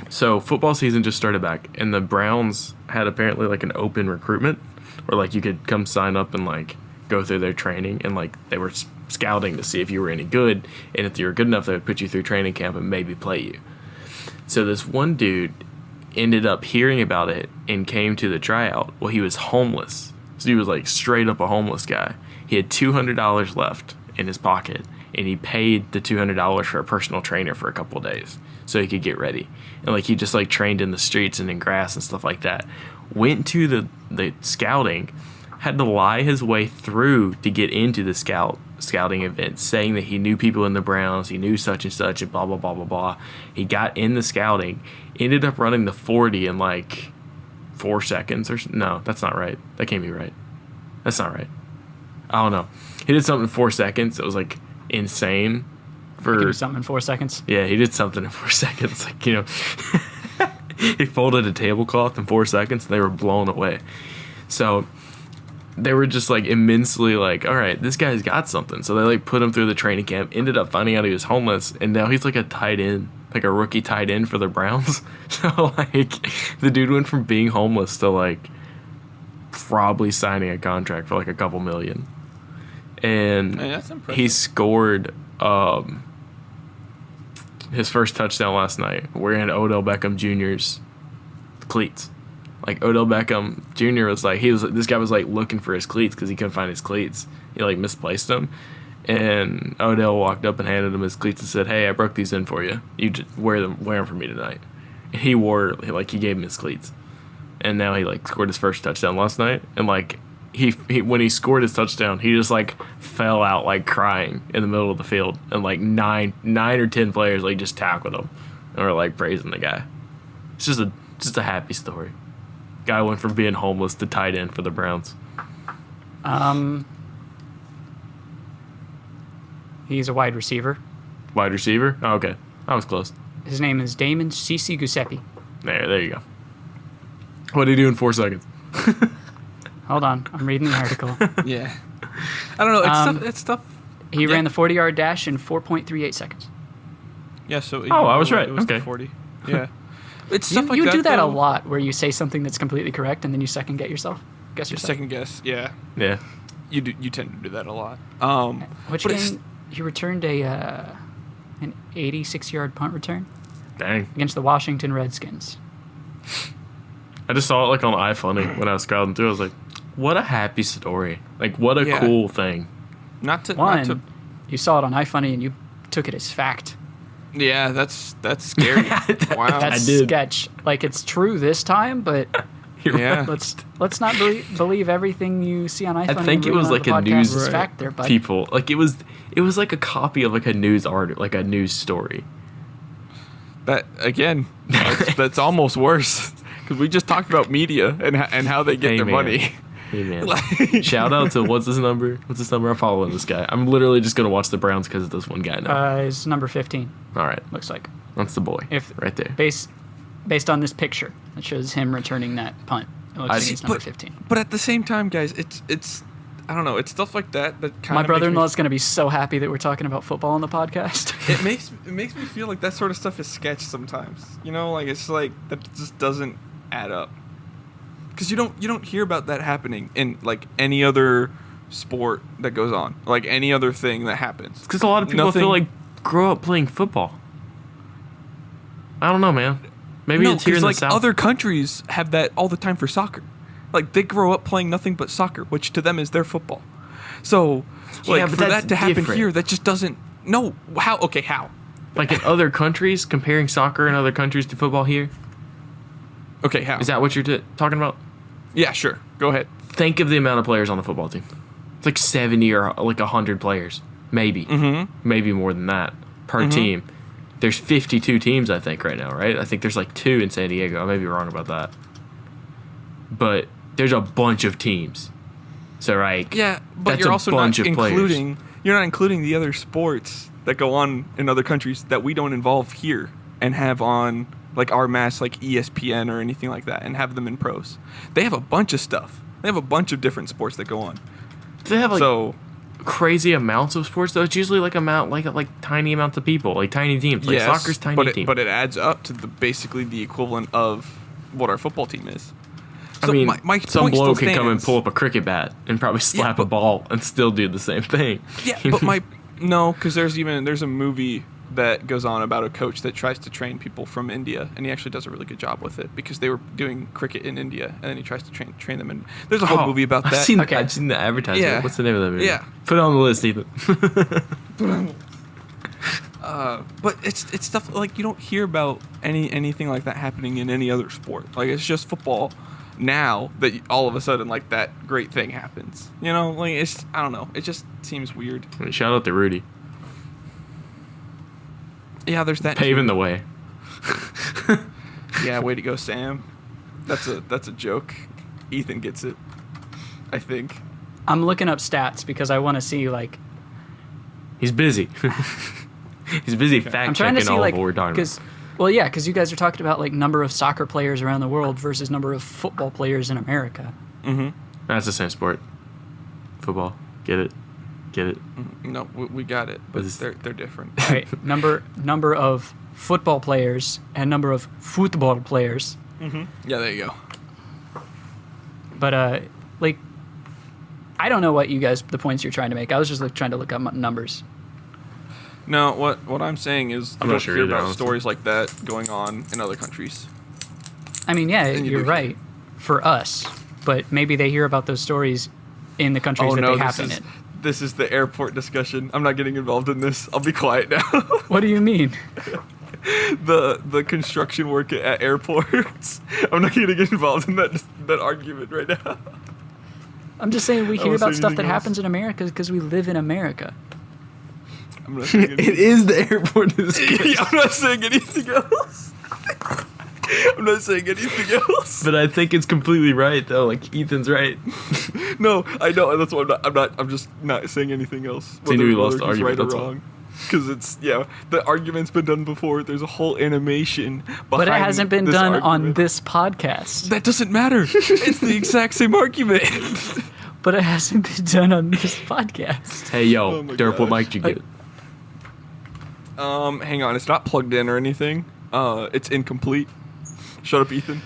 So football season just started back, and the Browns had apparently like an open recruitment where like you could come sign up and like go through their training, and like they were scouting to see if you were any good, and if you were good enough, they would put you through training camp and maybe play you. So this one dude ended up hearing about it and came to the tryout. Well, he was homeless. So he was like straight up a homeless guy. He had $200 left in his pocket, and he paid the $200 for a personal trainer for a couple of days so he could get ready. And like he just like trained in the streets and in grass and stuff like that. Went to the scouting, had to lie his way through to get into the scouting event, saying that he knew people in the Browns, he knew such and such, and blah blah blah blah blah. He got in the scouting, ended up running the 40 in like 4 seconds or no, that's not right. That can't be right. That's not right. I don't know. He did something in 4 seconds that was like insane. I can do something in 4 seconds. Yeah, he did something in 4 seconds. Like, you know, he folded a tablecloth in 4 seconds and they were blown away. So they were just like immensely like, all right, this guy's got something. So they like put him through the training camp, ended up finding out he was homeless, and now he's like a tight end, like a rookie tight end for the Browns. So like the dude went from being homeless to like probably signing a contract for like a couple million. And Hey, that's impressive. he scored his first touchdown last night wearing Odell Beckham Jr.'s cleats. Like Odell Beckham Jr. was like, this guy was like looking for his cleats because he couldn't find his cleats. He like misplaced them, and Odell walked up and handed him his cleats and said, "Hey, I broke these in for you. You just wear them for me tonight." And he gave him his cleats, and now he like scored his first touchdown last night, and like he when he scored his touchdown, he just like fell out like crying in the middle of the field, and like nine or 10 players like just tackled him and were like praising the guy. It's just a happy story. Guy went from being homeless to tight end for the Browns. He's a wide receiver. Wide receiver? Oh, okay. I was close. His name is Damon Cici Giuseppe. There you go. What did he do in 4 seconds? Hold on, I'm reading the article. Yeah. I don't know. It's tough. He ran the 40-yard dash in 4.38 seconds. Yeah. So. I was right. It was Okay. the 40. Yeah. It's You, stuff like you that. do that though. a lot, where you say something that's completely correct and then you guess yourself. Second guess. Yeah. Yeah. You tend to do that a lot. Which but it's- game he returned an 86-yard punt return Dang. against the Washington Redskins. I just saw it like on iFunny when I was scrolling through. I was like, what a happy story. Like, what a Yeah. cool thing. Not to. You saw it on iFunny and you took it as fact. Yeah, that's scary. Wow. That's did. sketch. Like, it's true this time, but Yeah. let's not believe everything you see on iFunny. I think it was like a news is fact there, bud. people. Like it was like a copy of like a news article, like a news story. That again. That's almost worse because we just talked about media and how they get Hey, their man. money. Hey man. Like- Shout out to what's his number? I'm following this guy. I'm literally just gonna watch the Browns because of this one guy now. Is number 15, All right, looks like. that's the boy. If right there. Based on this picture that shows him returning that punt, it looks like see, he's number 15. But at the same time, guys, it's I don't know. It's stuff like that kind My of brother-in-law is going to be so happy that we're talking about football on the podcast. It makes me feel like that sort of stuff is sketch sometimes. You know, like it's like that just doesn't add up. Because you don't hear about that happening in like any other sport that goes on, like any other thing that happens. Because a lot of people Nothing- feel like grow up playing football. I don't know, man. Maybe no, it's here in like the South. other countries have that all the time for soccer. Like they grow up playing nothing but soccer, which to them is their football. So, Yeah, like but for that's that to happen different. here, that just doesn't. No, how? Okay, how? Like in other countries, comparing soccer in other countries to football here. Okay, how? Is that what you're talking about? Yeah, sure. Go ahead. Think of the amount of players on the football team. It's like 70 or like 100 players. Maybe. Mm-hmm. Maybe more than that per team. There's 52 teams, I think, right now, right? I think there's like 2 in San Diego. I may be wrong about that. But there's a bunch of teams. So, like, Yeah, but that's you're a also bunch not of players. including the other sports that go on in other countries that we don't involve here and have on like our mass like ESPN or anything like that and have them in pros. They have a bunch of stuff. They have a bunch of different sports that go on. They have like So crazy amounts of sports, though. It's usually like tiny amounts of people, like tiny teams. Like yes, soccer's tiny team. but it adds up to basically the equivalent of what our football team is. So I mean, my some point bloke still can come and stands. pull up a cricket bat and probably slap a ball and still do the same thing. Yeah, but because there's a movie that goes on about a coach that tries to train people from India, and he actually does a really good job with it because they were doing cricket in India, and then he tries to train them. And there's a whole movie about that. I've seen the advertisement. Yeah. What's the name of that movie? Yeah. Put it on the list, Ethan. But it's stuff like you don't hear about anything like that happening in any other sport. Like it's just football now that all of a sudden like that great thing happens. You know, like I don't know. It just seems weird. Shout out to Rudy. Yeah, there's that. Paving the way. Yeah, way to go, Sam. That's a joke. Ethan gets it, I think. I'm looking up stats because I want to see like. He's busy. He's busy I'm trying to fact-checking see all like of what we're talking about. well, yeah, because you guys are talking about like number of soccer players around the world versus number of football players in America. Mm-hmm. That's the same sport. Football. Get it? No, we got it, but This- they're different. All right, number of football players and number of football players. Yeah, there you go. But like, I don't know what the points you're trying to make. I was just like trying to look up numbers. No, what I'm saying is you I'm not don't sure hear either, about honestly. stories like that going on in other countries. I mean, yeah, And you you're do. right for us, but maybe they hear about those stories in the countries that they happen in. This is the airport discussion. I'm not getting involved in this. I'll be quiet now. What do you mean? the construction work at airports. I'm not going to get involved in that argument right now. I'm just saying we I hear won't say about stuff anything that else. happens in America because we live in America. I'm not saying It anything. is the airport discussion. I'm not saying anything else. I'm not saying anything else. But I think it's completely right, though. Like, Ethan's right. No, I know. That's what I'm just not saying anything else. So you knew we lost whether the he's argument, right that's or all. wrong. Because the argument's been done before. There's a whole animation behind But it hasn't been this done on argument. this podcast. That doesn't matter. It's the exact same argument. But it hasn't been done on this podcast. Hey, yo, Oh my Derp, what gosh. mic did you get? Hang on. It's not plugged in or anything. It's incomplete. Shut up, Ethan.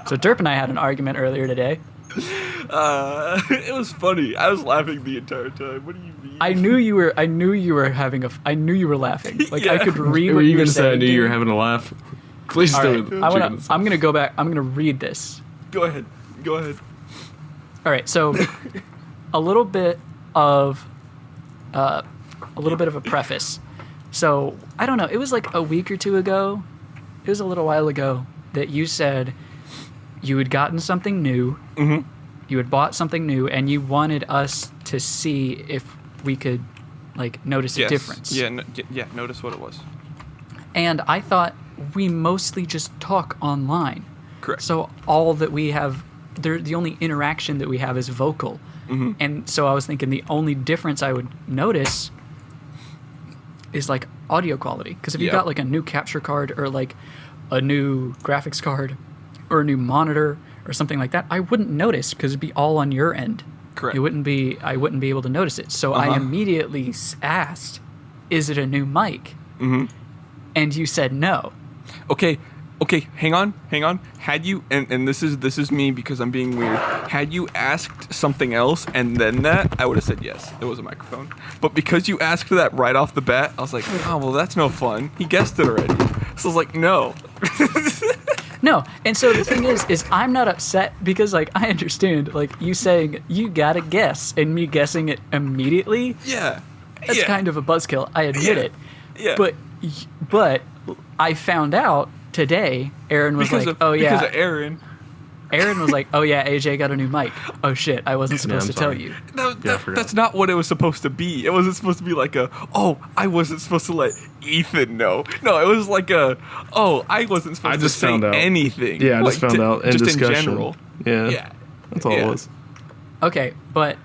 So Derp and I had an argument earlier today. It was funny. I was laughing the entire time. What do you mean? I knew you were laughing. Like I Yeah. could read Were what you you were going to say I saying. knew you were having a laugh? Please All do right, it. I'm gonna go back. I'm gonna read this. Go ahead. All right, so a little bit of a preface. So I don't know. It was like a week or two ago. It was a little while ago that you said you had gotten something new. Mm-hmm. You had bought something new, and you wanted us to see if we could like notice a Yes. difference. Yeah. Yeah. Notice what it was. And I thought we mostly just talk online. Correct. So all that we have, the only interaction that we have is vocal. Mm-hmm. And so I was thinking the only difference I would notice is like audio quality. Because if you Yep. got like a new capture card or like a new graphics card or a new monitor or something like that, I wouldn't notice because it'd be all on your end. Correct. I wouldn't be able to notice it. So I Uh-huh. immediately asked, "Is it a new mic?" Mm-hmm. And you said no. Okay, hang on. Had you and this is me because I'm being weird. Had you asked something else and then that, I would have said yes. It was a microphone. But because you asked that right off the bat, I was like, oh well, that's no fun. He guessed it already. So I was like, no. No, and so the thing is I'm not upset because like I understand like you saying you gotta guess and me guessing it immediately. Yeah. That's Yeah. kind of a buzzkill. I admit Yeah. it. Yeah. But I found out today. Aaron was because like, of, "Oh because yeah." of Aaron. Aaron was like, "Oh yeah, AJ got a new mic." Oh shit, I wasn't supposed I'm to tell sorry. you. No, Yeah, I forgot. that's not what it was supposed to be. It wasn't supposed to be like I wasn't supposed to let Ethan know. No, it was like I wasn't supposed I to just say found out. anything. Yeah, I just like, found out in just discussion. in general. Yeah. Yeah. That's all it Yeah. was. Okay, but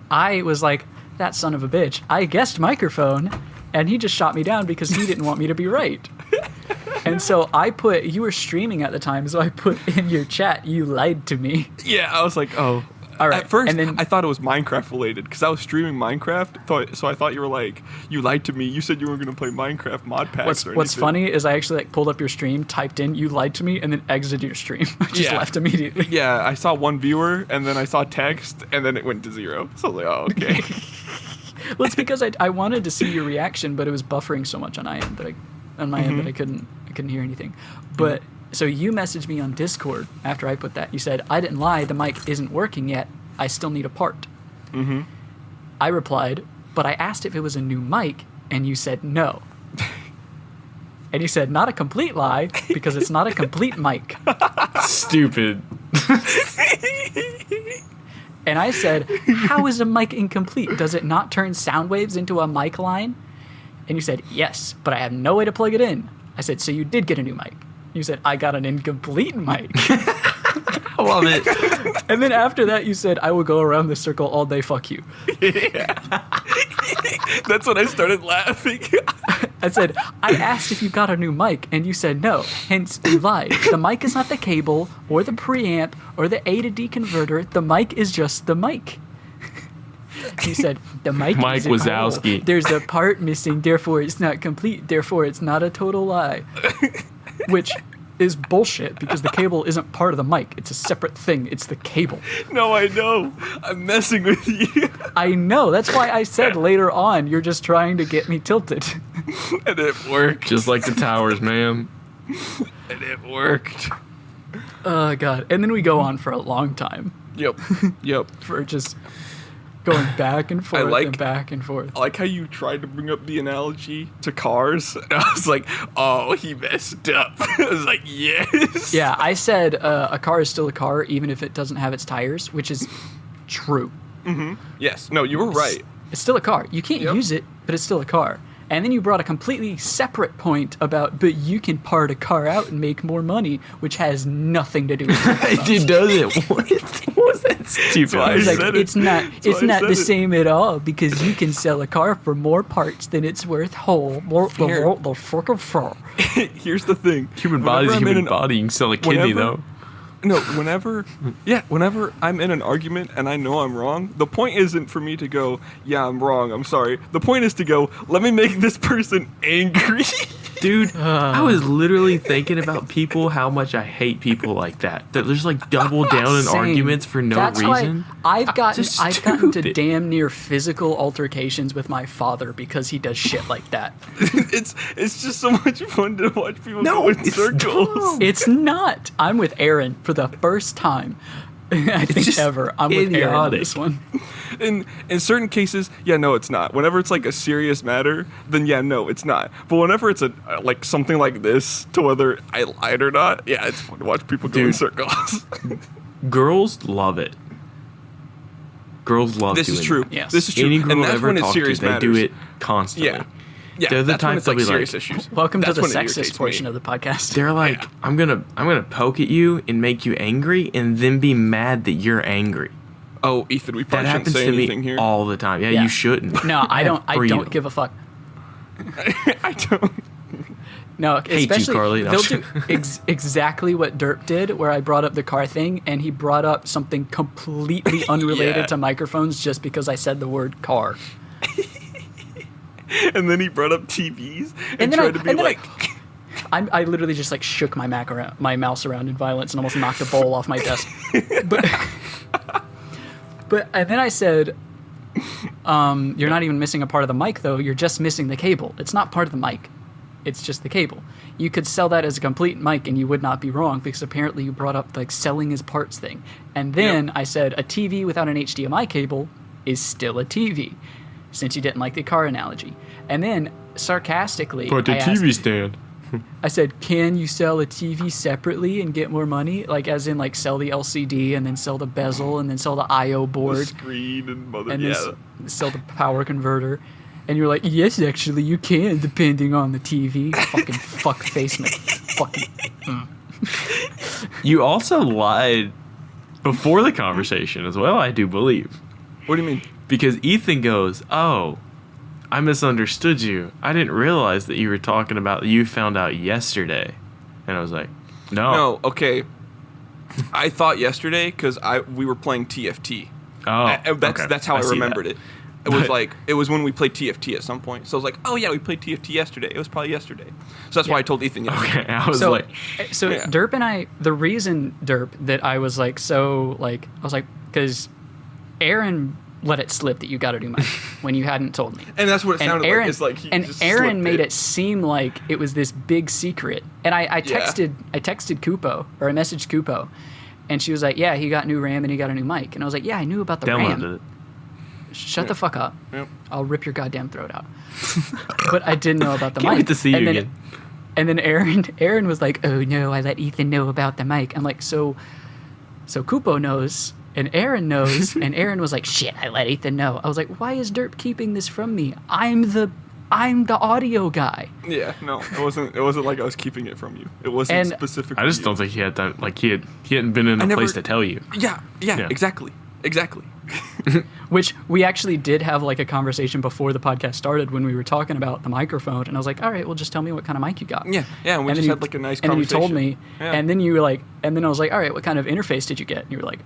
I was like, "That son of a bitch." I guessed microphone, and he just shot me down because he didn't want me to be right. And so you were streaming at the time, so I put in your chat, "You lied to me." Yeah, I was like, oh. All right, At first, and then- I thought it was Minecraft related because I was streaming Minecraft. So I thought you were like, you lied to me. You said you were going to play Minecraft mod packs. What's funny is I actually like pulled up your stream, typed in "You lied to me," and then exited your stream. I just Yeah. left immediately. Yeah, I saw one viewer, and then I saw text, and then it went to 0. So I was like, oh, okay. Well, it's because I wanted to see your reaction, but it was buffering so much on my end that I couldn't hear anything. But so you messaged me on Discord after I put that. You said, "I didn't lie. The mic isn't working yet. I still need a part." Mm-hmm. I replied, "But I asked if it was a new mic, and you said no." And you said, "Not a complete lie because it's not a complete mic." Stupid. And I said, "How is a mic incomplete? Does it not turn sound waves into a mic line?" And you said, "Yes, but I have no way to plug it in." I said, "So you did get a new mic?" You said, "I got an incomplete mic." I love it. And then after that, you said, "I will go around the circle all day, fuck you." That's when I started laughing. I said, "I asked if you got a new mic, and you said no, hence you lied. The mic is not the cable, or the preamp, or the A to D converter. The mic is just the mic." You said, "The mic Mike isn't whole. Wazowski. There's a part missing, therefore it's not complete, therefore it's not a total lie." Which is bullshit, because the cable isn't part of the mic. It's a separate thing. It's the cable. No, I know. I'm messing with you. I know. That's why I said later on, you're just trying to get me tilted. And it worked. Just like the towers, man. And it worked. Oh, God. And then we go on for a long time Yep. Yep. for just going back and forth like- and back and forth. I like how you tried to bring up the analogy to cars. And I was like, oh, he messed up. I was like, yes. Yeah, I said a car is still a car, even if it doesn't have its tires, which is true. Yes. No, you were right. It's still a car. You can't Yep. use it, but it's still a car. And then you brought a completely separate point about, but you can part a car out and make more money, which has nothing to do with it. It doesn't. What was that stupid? why I It's like, said it. it's not That's why I not said the it. same at all, because you can sell a car for more parts than it's worth whole. Here. The fucking fur. Here's the thing. Human Whenever body's I'm in human an- body. You can sell a kidney, whenever- though. No, whenever I'm in an argument and I know I'm wrong, the point isn't for me to go, yeah, I'm wrong, I'm sorry. The point is to go, let me make this person angry. Dude, I was literally thinking about people, how much I hate people like that. That just like double down in Same. arguments for no That's reason. Why I've gotten Just to stupid. damn near physical altercations with my father because he does shit like that. it's just so much fun to watch people No, go in it's circles. dumb. It's not. I'm with Aaron for the first time. I think just ever. I'm with Aaron on idiotic. this one. In certain cases, yeah, no, it's not. Whenever it's like a serious matter, then yeah, no, it's not. But whenever it's a like something like this, to whether I lied or not, yeah, it's fun to watch people go in Dude. circles. Girls love it. Girls love This doing is true. it. Yes. This is true. Any girl and I that's ever when it's talk to, serious they matters. do it constantly. Yeah. Yeah, They're the that's when type it's they'll like be like- serious issues. Welcome That's to the when it irritates sexist portion me. of the podcast. They're like, Yeah. I'm gonna poke at you and make you angry, and then be mad that you're angry. Oh, Ethan, we That probably shouldn't happens say to anything me here. all the time. Yeah, Yeah. you shouldn't. No, I don't. I Freedom. don't give a fuck. I don't. No, you, especially Carly. No, they'll I'm do exactly what Derp did, where I brought up the car thing, and he brought up something completely unrelated Yeah. to microphones just because I said the word car. And then he brought up TVs and, And then tried to be like, I literally just like shook my mouse around in violence and almost knocked a bowl off my desk. But and then I said, "You're not even missing a part of the mic, though. You're just missing the cable. It's not part of the mic. It's just the cable. You could sell that as a complete mic, and you would not be wrong, because apparently you brought up like selling as parts thing. And then I said a TV without an HDMI cable is still a TV. since you didn't like the car analogy. And then sarcastically, But the I TV asked, stand. I said, can you sell a TV separately and get more money? Like, as in, like, sell the LCD and then sell the bezel and then sell the I/O The board screen and mother. and Yeah. then sell the power converter. And you're like, yes, actually, you can, depending on the TV. Fucking fuck face me. Fucking. You also lied before the conversation as well, I do believe. What do you mean? Because Ethan goes, oh, I misunderstood you. I didn't realize that you were talking about you found out yesterday. And I was like, no. No. Okay. I thought yesterday because we were playing TFT. Oh, That's how I see remembered that. it. It was But- like it was when we played TFT at some point. So I was like, oh yeah, we played TFT yesterday. It was probably yesterday. So that's why Yeah. I told Ethan yesterday. Okay, I was So, like, so Yeah. Derp and I, the reason, Derp, that I was like, because Aaron let it slip that you got a new mic when you hadn't told me. And that's what it And sounded Aaron, like. It's like he and just Aaron slipped made it seem like it was this big secret. And I texted Kupo, or I messaged Kupo, and she was like, yeah, he got new RAM and he got a new mic. And I was like, yeah, I knew about the RAM. downloaded it. Shut the fuck up. Yep. I'll rip your goddamn throat out. But I didn't know about the Can't mic. wait to see you and then, again. And then Aaron was like, oh no, I let Ethan know about the mic. I'm like, so Kupo knows, and Aaron knows, and Aaron was like, shit, I let Ethan know. I was like, why is Derp keeping this from me? I'm the audio guy. Yeah, no, it wasn't. It wasn't like I was keeping it from you. It wasn't And specific. I just don't think he had that. Like he hadn't been in a never- place to tell you. Yeah, Yeah. exactly. Which we actually did have like a conversation before the podcast started when we were talking about the microphone, and I was like, all right, well, just tell me what kind of mic you got. Yeah, yeah. And we And just then had like a nice And then you conversation. told me, Yeah. and then you were like, and then I was like, all right, what kind of interface did you get? And you were like,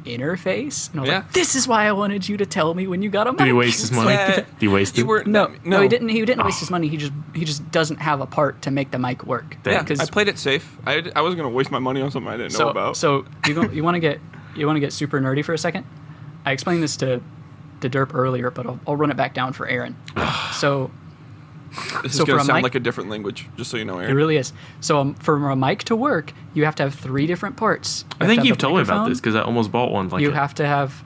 interface? And I was Yeah. like, this is why I wanted you to tell me when you got a mic. Did he waste his money? Yeah. Did he waste You it? were No, no, he didn't. He didn't waste his money. He just doesn't have a part to make the mic work. Yeah, because I played it safe. I wasn't gonna waste my money on something I didn't know about. So you want to get super nerdy for a second? I explained this to Derp earlier, but I'll run it back down for Aaron. So this is so for gonna a sound mic- like a different language, just so you know, it Aaron. really is. So for a mic to work, you have to have 3 different parts. I think you've told me about this because I almost bought one. Like You it. have to have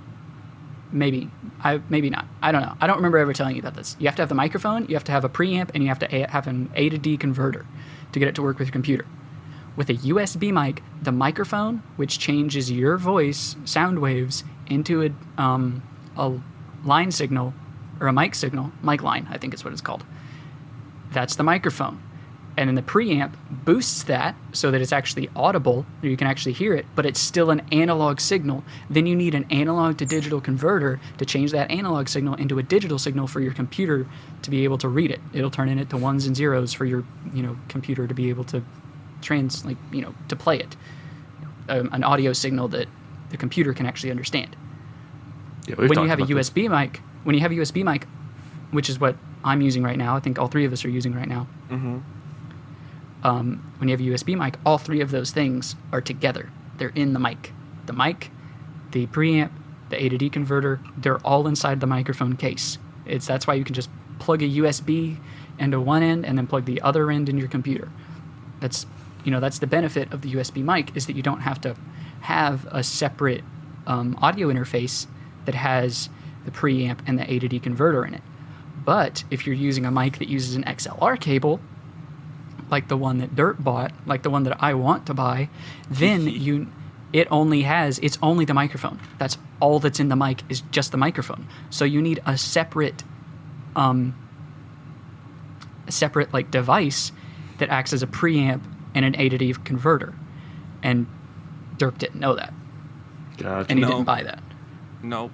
maybe not. I don't know. I don't remember ever telling you about this. You have to have the microphone, you have to have a preamp, and you have to have an A to D converter to get it to work with your computer. With a USB mic, the microphone, which changes your voice sound waves into a line signal or a mic signal, mic line, I think is what it's called. That's the microphone. And then the preamp boosts that so that it's actually audible, or you can actually hear it, but it's still an analog signal. Then you need an analog to digital converter to change that analog signal into a digital signal for your computer to be able to read it. It'll turn it into ones and zeros for your, computer to be able to to play it. An audio signal that the computer can actually understand. Yeah, we've When you talked have a about this. USB mic, which is what I'm using right now, I think all 3 of us are using right now. Mm-hmm. When you have a USB mic, all 3 of those things are together. They're in the mic. The mic, the preamp, the A to D converter, they're all inside the microphone case. That's why you can just plug a USB into one end and then plug the other end in your computer. That's the benefit of the USB mic, is that you don't have to have a separate audio interface that has the preamp and the A to D converter in it. But if you're using a mic that uses an XLR cable, like the one that Dirt bought, like the one that I want to buy, then it's only the microphone. That's all that's in the mic is just the microphone. So you need a separate like device that acts as a preamp and an A to D converter. And Derp didn't know that. Gotcha. And he No. didn't buy that. No.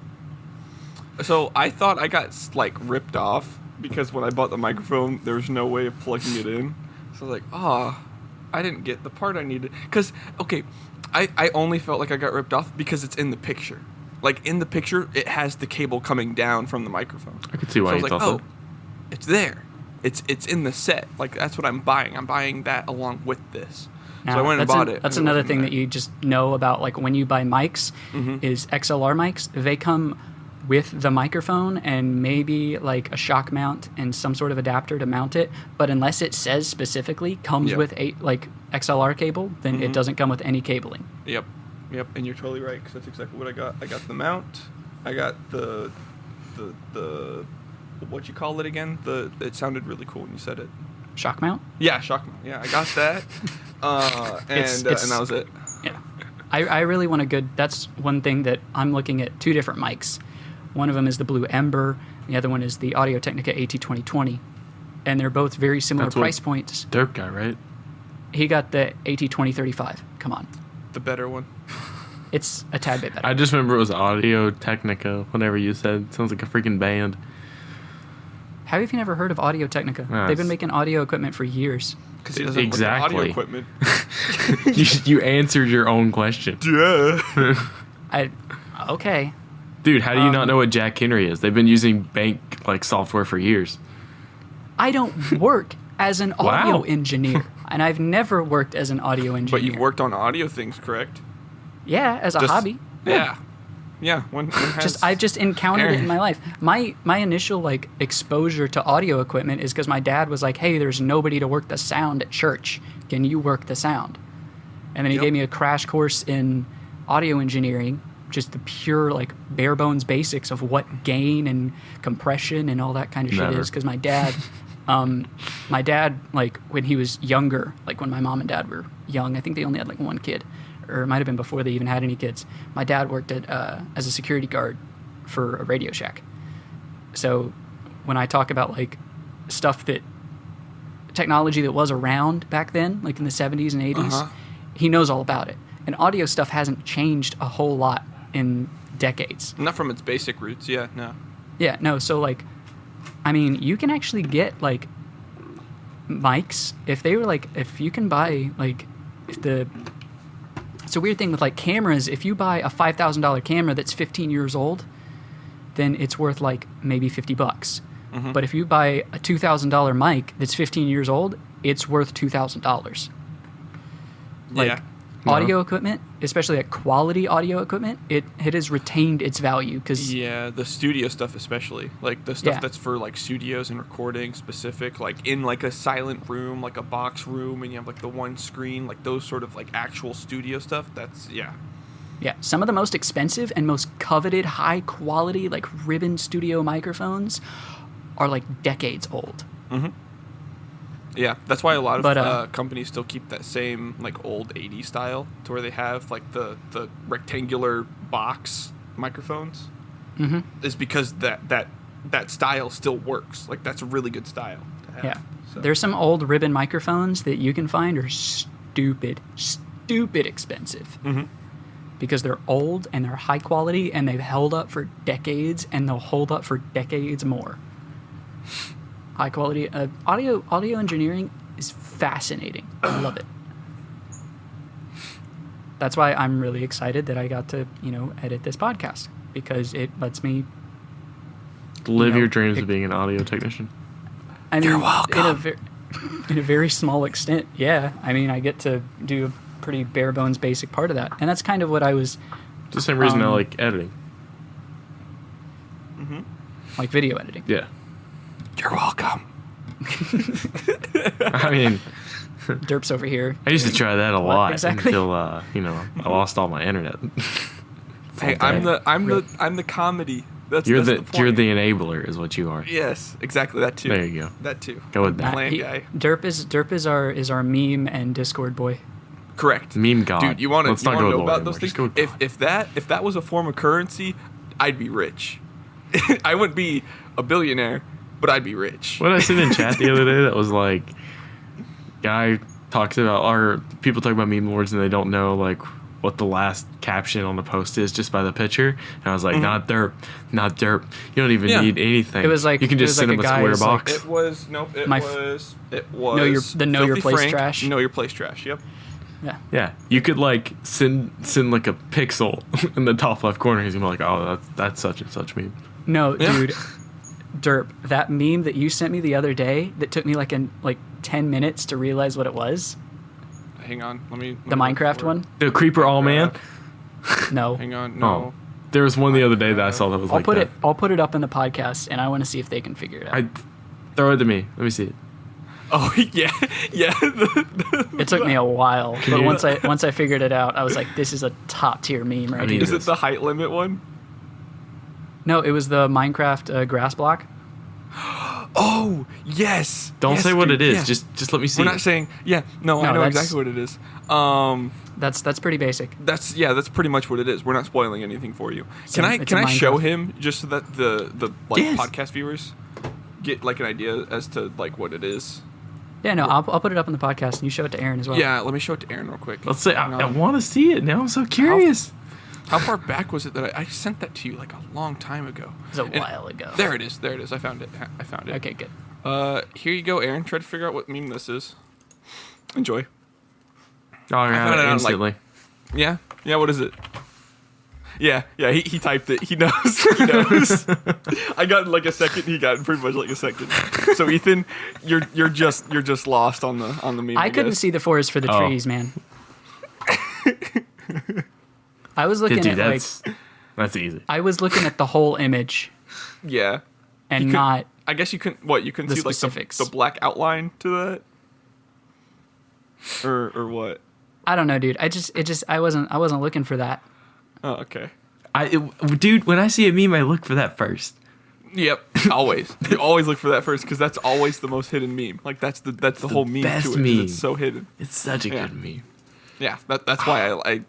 So I thought I got like ripped off because when I bought the microphone, there was no way of plugging it in. So I was like, I didn't get the part I needed. Because, okay, I only felt like I got ripped off because it's in the picture. Like, in the picture, it has the cable coming down from the microphone. I could see why So I you was like, thought that. it's there. It's in the set. Like, that's what I'm buying. I'm buying that along with this. So I went and bought it. That's and it another wasn't thing there. that you just know about, like when you buy mics, is XLR mics. They come with the microphone and maybe like a shock mount and some sort of adapter to mount it. But unless it says specifically comes Yep. with a like XLR cable, then it doesn't come with any cabling. Yep, and you're totally right because that's exactly what I got. I got the mount, I got the the what you call it again? It sounded really cool when you said it. Shock mount? Yeah, shock mount. Yeah, I got that. And that was it. Yeah. I really want a good... That's one thing that I'm looking at 2 different mics. One of them is the Blue Ember. The other one is the Audio-Technica AT2020. And they're both very similar price points. Derp guy, right? He got the AT2035. Come on. The better one. It's a tad bit better. I just remember it was Audio-Technica, whatever you said. Sounds like a freaking band. How have you never heard of Audio-Technica? They've been making audio equipment for years. Because he doesn't work on audio equipment. you answered your own question. Yeah. Okay. Dude, how do you not know what Jack Henry is? They've been using bank software for years. I don't work as an audio Wow. engineer, and I've never worked as an audio engineer. But you've worked on audio things, correct? Yeah, as a hobby. Yeah. Yeah. When has, I've just encountered it in my life. My initial exposure to audio equipment is because my dad was like, "Hey, there's nobody to work the sound at church. Can you work the sound?" And then he gave me a crash course in audio engineering, just the pure bare bones basics of what gain and compression and all that kind of shit is. Because my dad, when he was younger, when my mom and dad were young, I think they only had one kid. Or it might have been before they even had any kids. My dad worked as a security guard for a Radio Shack. So when I talk about stuff technology that was around back then, in the 70s and 80s, he knows all about it. And audio stuff hasn't changed a whole lot in decades. Not from its basic roots, yeah, no. Yeah, no, so you can actually get mics if they were if you can buy it's a weird thing with cameras. If you buy a $5,000 camera that's 15 years old, then it's worth maybe $50. Mm-hmm. But if you buy a $2,000 mic that's 15 years old, it's worth $2,000. Yeah. Audio equipment, especially quality audio equipment, it has retained its value because the studio stuff especially, the stuff that's for studios and recording specific, in a silent room, a box room, and you have the one screen, those sort of actual studio stuff. That's yeah. Some of the most expensive and most coveted high quality ribbon studio microphones are decades old. Mm-hmm. Yeah, that's why a lot of companies still keep that same old 80s style to where they have the rectangular box microphones. Mm-hmm. Is because that style still works. That's a really good style to have. Yeah. So. There's some old ribbon microphones that you can find are stupid expensive. Mm-hmm. Because they're old and they're high quality and they've held up for decades and they'll hold up for decades more. High quality audio engineering is fascinating. I love it. That's why I'm really excited that I got to edit this podcast because it lets me live your dreams of being an audio technician. I mean, you're welcome. In a very small extent, yeah. I mean, I get to do a pretty bare bones basic part of that, and that's kind of what I was. It's the same reason I like editing. Mm-hmm. Like video editing. Yeah. You're welcome. I mean, Derp's over here. I used to try that a lot exactly? until I lost all my internet. Hey, I'm the comedy. That's you're the the point. you're the enabler, is what you are. Yes, exactly that too. There you go. That too. Go with that. Land guy. Derp is our meme and Discord boy. Correct. Meme god. Dude, you want to go know with about Lord those things? anymore. Just go with God. If that was a form of currency, I'd be rich. I wouldn't be a billionaire, but I'd be rich. What did I see in chat the other day that was guy talks about, or people talk about meme lords and they don't know what the last caption on the post is just by the picture. And I was like, not derp. You don't even need anything. It was you can just send them a square box. It was it was know your Filthy place Frank, trash. Know your place trash. Yep. Yeah. Yeah, you could send a pixel in the top left corner. He's gonna be like, oh, that's such and such meme. No, Yeah. dude. Derp, that meme that you sent me the other day that took me 10 minutes to realize what it was. Hang on, let me The look Minecraft for it. one? The creeper all man. No. Hang on, no. Oh, there was one the other day that I saw that was I'll put that. I'll put it up in the podcast and I want to see if they can figure it out. Throw it to me. Let me see it. Oh yeah. It took me a while, but you- once I figured it out, I was like, this is a top tier meme right I mean, here. Is it the height limit one? No, it was the Minecraft grass block. Oh, yes. Don't Yes, say what dude, it is. yeah. Just let me see. We're it. not saying. Yeah. No, I No, know that's- exactly what it is. That's pretty basic. That's pretty much what it is. We're not spoiling anything for you. So Can it's I a show Minecraft. him just so that the like Yes. podcast viewers get like an idea as to like what it is? Yeah, no, I'll put it up on the podcast and you show it to Aaron as well. Yeah, let me show it to Aaron real quick. Let's say Hang I on. want to see it now. I'm so curious. How far back was it that I sent that to you like a long time ago? It was a And- while ago. There it is. There it is. I found it. Okay, good. Here you go, Aaron. Try to figure out what meme this is. Enjoy. Oh, I found got it it on, like- instantly. Yeah. Yeah. What is it? Yeah. Yeah. He typed it. He knows. He knows. I got in like a second. He got in pretty much like a second. So Ethan, you're just lost on the meme. I couldn't guess. see the forest for the Oh. trees, man. I was looking Dude, at that's easy. I was looking at the whole image Yeah. and You could- not I guess you couldn't. What you couldn't The see specifics. like the black outline to that, or what? I don't know, dude. I wasn't looking for that. Oh, okay. Dude, when I see a meme, I look for that first. Yep. Always. You always look for that first because that's always the most hidden meme. Like that's the whole meme best to it. 'Cause meme. It's so hidden. It's such a Yeah. good meme. Yeah. That's why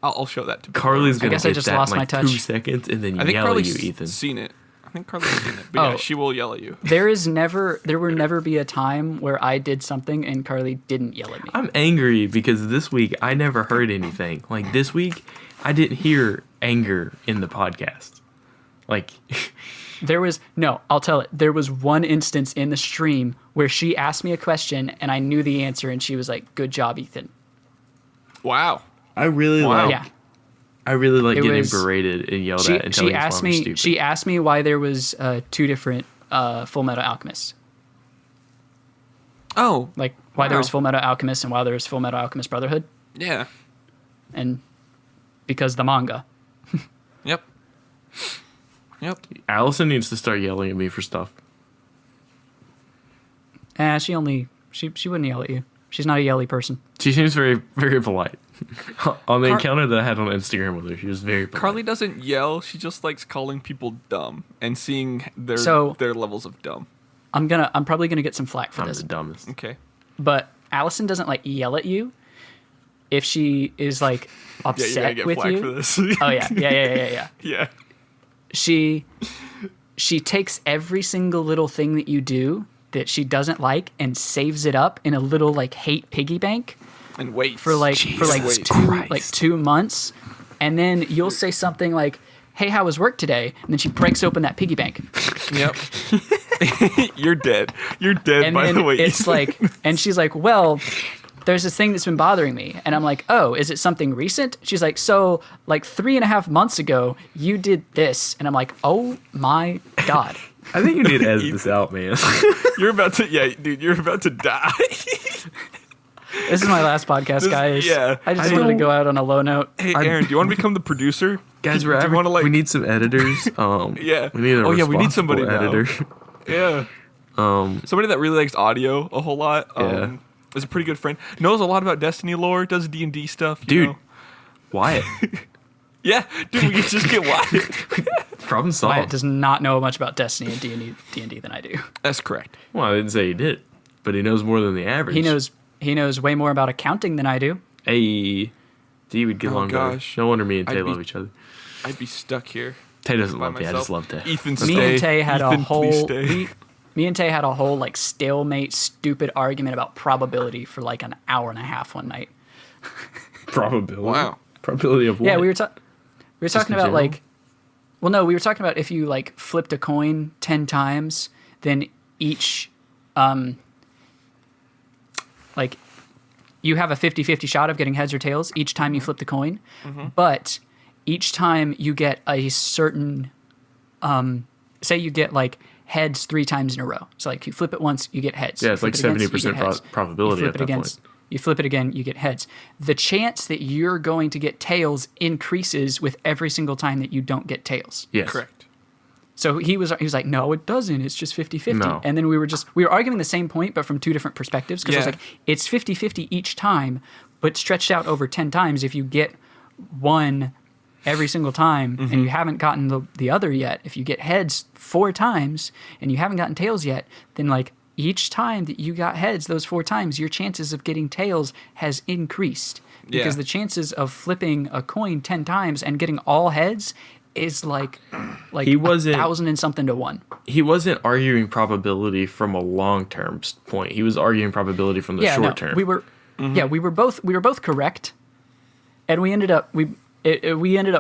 I'll show that to people. Carly's gonna guess I get just that lost in my like touch. 2 seconds and then I think yell at Carly's you, Ethan. seen it. I think Carly's seen it. But yeah, Oh. she will yell at you. There will never be a time where I did something and Carly didn't yell at me. I'm angry because this week I never heard anything. Like this week, I didn't hear anger in the podcast. Like, I'll tell it. There was one instance in the stream where she asked me a question and I knew the answer and she was like, "Good job, Ethan." Wow. I really Wow. Yeah. I really like It getting was- berated and yelled She, at and telling she us asked why I'm me stupid. she asked me why there was two different Full Metal Alchemists. Oh. Like why there was Wow. Full Metal Alchemist and why there was Full Metal Alchemist Brotherhood. Yeah. And because the manga. Yep. Yep. Allison needs to start yelling at me for stuff. She wouldn't yell at you. She's not a yelly person. She seems very, very polite. On the encounter that I had on Instagram with her, she was very polite. Carly doesn't yell. She just likes calling people dumb and seeing their So- levels of dumb. I'm probably gonna get some flack for I'm this. the dumbest. Okay. But Allison doesn't like yell at you if she is like Yeah, you're gonna upset get with flack you. for this. Oh yeah. Yeah. She takes every single little thing that you do that she doesn't like and saves it up in a little like hate piggy bank And wait for like Jesus Christ. 2 months, and then you'll say something like, "Hey, how was work today?" And then she breaks open that piggy bank, Yep. You're dead. You're dead. and by then the way. it's like, and she's like, "Well, there's this thing that's been bothering me," and I'm like, "Oh, is it something recent?" She's like, "So like 3.5 months ago, you did this," and I'm like, "Oh my god." I think you need to edit this out, man. You're about to. Yeah, dude. You're about to die. This is my last podcast, guys. yeah. I just I wanted to don't- go out on a low note. Hey, Aaron. Do you want to become the producer? Guys, do you want to like? we need some editors. Yeah. We need a Oh, yeah, we need somebody responsible now. editor. Yeah. Somebody that really likes audio a whole lot. Yeah. Is a pretty good friend. Knows a lot about Destiny lore. Does D&D stuff. You Dude. know? Wyatt. Yeah, dude. We could just get Wyatt. Problem solved. Wyatt does not know much about Destiny and D&D than I do. That's correct. Well, I didn't say he did, but he knows more than the average. He knows way more about accounting than I do. Hey, D would get Oh, along better. gosh. No wonder me and Tay I'd be- love each other. I'd be stuck here. Tay doesn't by love me. I myself. just love Tay. Ethan, That's stay. Me and Tay had Ethan, a please whole stay. me and Tay had a whole like stalemate stupid argument about probability for like an hour and a half one night. Probability. Wow. Probability of what? Yeah, we were talking in about general? like, well, no, we were talking about if you like flipped a coin 10 times, then each, like, you have a 50-50 shot of getting heads or tails each time you flip the coin, but each time you get a certain, say you get like heads 3 times in a row. So like you flip it once, you get heads. Yeah, You it's like flip it against, you 70% get heads. probability You at flip it that against, point. you flip it again, you get heads. The chance that you're going to get tails increases with every single time that you don't get tails. Yes. Correct. So he was like, no, it doesn't. It's just 50-50. No. And then we were arguing the same point, but from 2 different perspectives. Because I was Yeah. like, it's 50-50 each time, but stretched out over 10 times. If you get one every single time and you haven't gotten the other yet, if you get heads 4 times and you haven't gotten tails yet, then like each time that you got heads those 4 times, your chances of getting tails has increased. Because the chances of flipping a coin 10 times and getting all heads is like He wasn't- 1,000 and something to 1. He wasn't arguing probability from a long-term point. He was arguing probability from the short term. We were we were both correct. And we ended up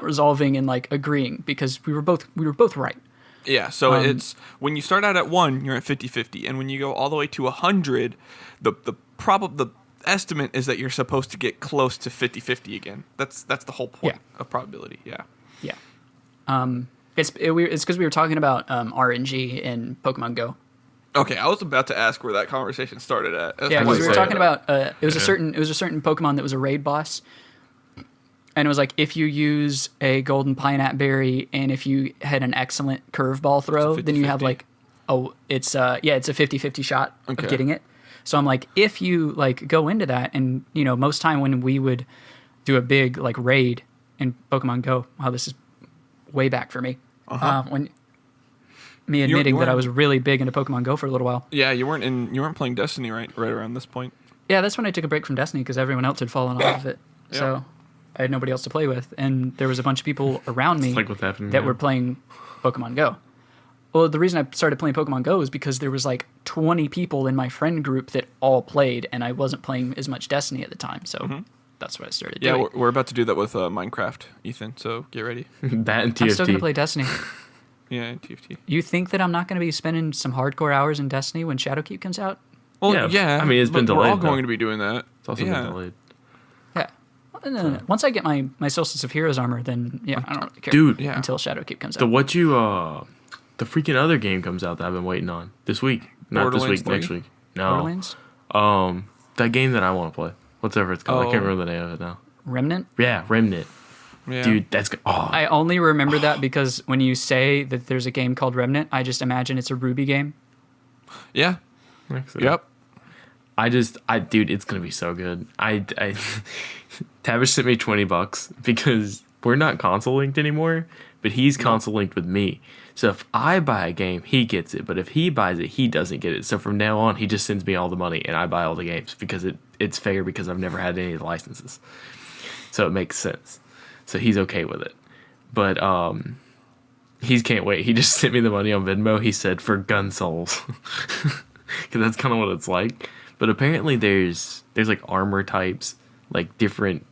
resolving and like agreeing because we were both right. Yeah, so it's when you start out at 1, you're at 50-50, and when you go all the way to 100, the estimate is that you're supposed to get close to 50-50 again. That's the whole point of probability. Yeah. Yeah. It's because we were talking about RNG in Pokemon Go. Okay, I was about to ask where that conversation started at. That's Yeah, why because we were I talking said about it was a certain Pokemon that was a raid boss, and it was like if you use a golden pineapple berry and if you had an excellent curveball throw, then you have 50-50. like it's a 50-50 shot Okay. of getting it. So I'm like, if you like go into that, and you know, most time when we would do a big like raid in Pokemon Go, wow, this is way back for me. When me admitting that I was really big into Pokemon Go for a little while. Yeah, you weren't playing Destiny right around this point. Yeah, that's when I took a break from Destiny because everyone else had fallen off of it. So I had nobody else to play with, and there was a bunch of people around me like what's happening that now. were playing Pokemon Go. Well, the reason I started playing Pokemon Go is because there was like 20 people in my friend group that all played, and I wasn't playing as much Destiny at the time, so that's what I started Yeah, doing. we're about to do that with Minecraft, Ethan. So get ready. That and TFT. I'm still going to play Destiny. Yeah, and TFT. You think that I'm not going to be spending some hardcore hours in Destiny when Shadowkeep comes out? Well, Yeah, I mean, it's been but We're all delayed, going though. to be doing that. It's also been delayed. Yeah. No. Once I get my Solstice of Heroes armor, then yeah, I don't really care. Dude, Yeah. Until Shadowkeep comes out. The freaking other game comes out that I've been waiting on this week. Not this Borderlands week, next 3? week. No. Borderlands? That game that I want to play. Whatever it's called. I can't Oh. remember the name of it now. Remnant? Yeah, Remnant. Yeah. Dude, that's good. Oh, I only remember that because when you say that there's a game called Remnant, I just imagine it's a Ruby game. Yeah. actually. Yep. Dude, it's gonna be so good. Tavish sent me $20 because we're not console linked anymore, but he's console linked with me. So if I buy a game, he gets it, but if he buys it, he doesn't get it. So from now on, he just sends me all the money and I buy all the games because it's fair because I've never had any of the licenses. So it makes sense. So he's okay with it. But he can't wait. He just sent me the money on Venmo. He said for gun souls. Because that's kind of what it's like. But apparently there's like armor types, like different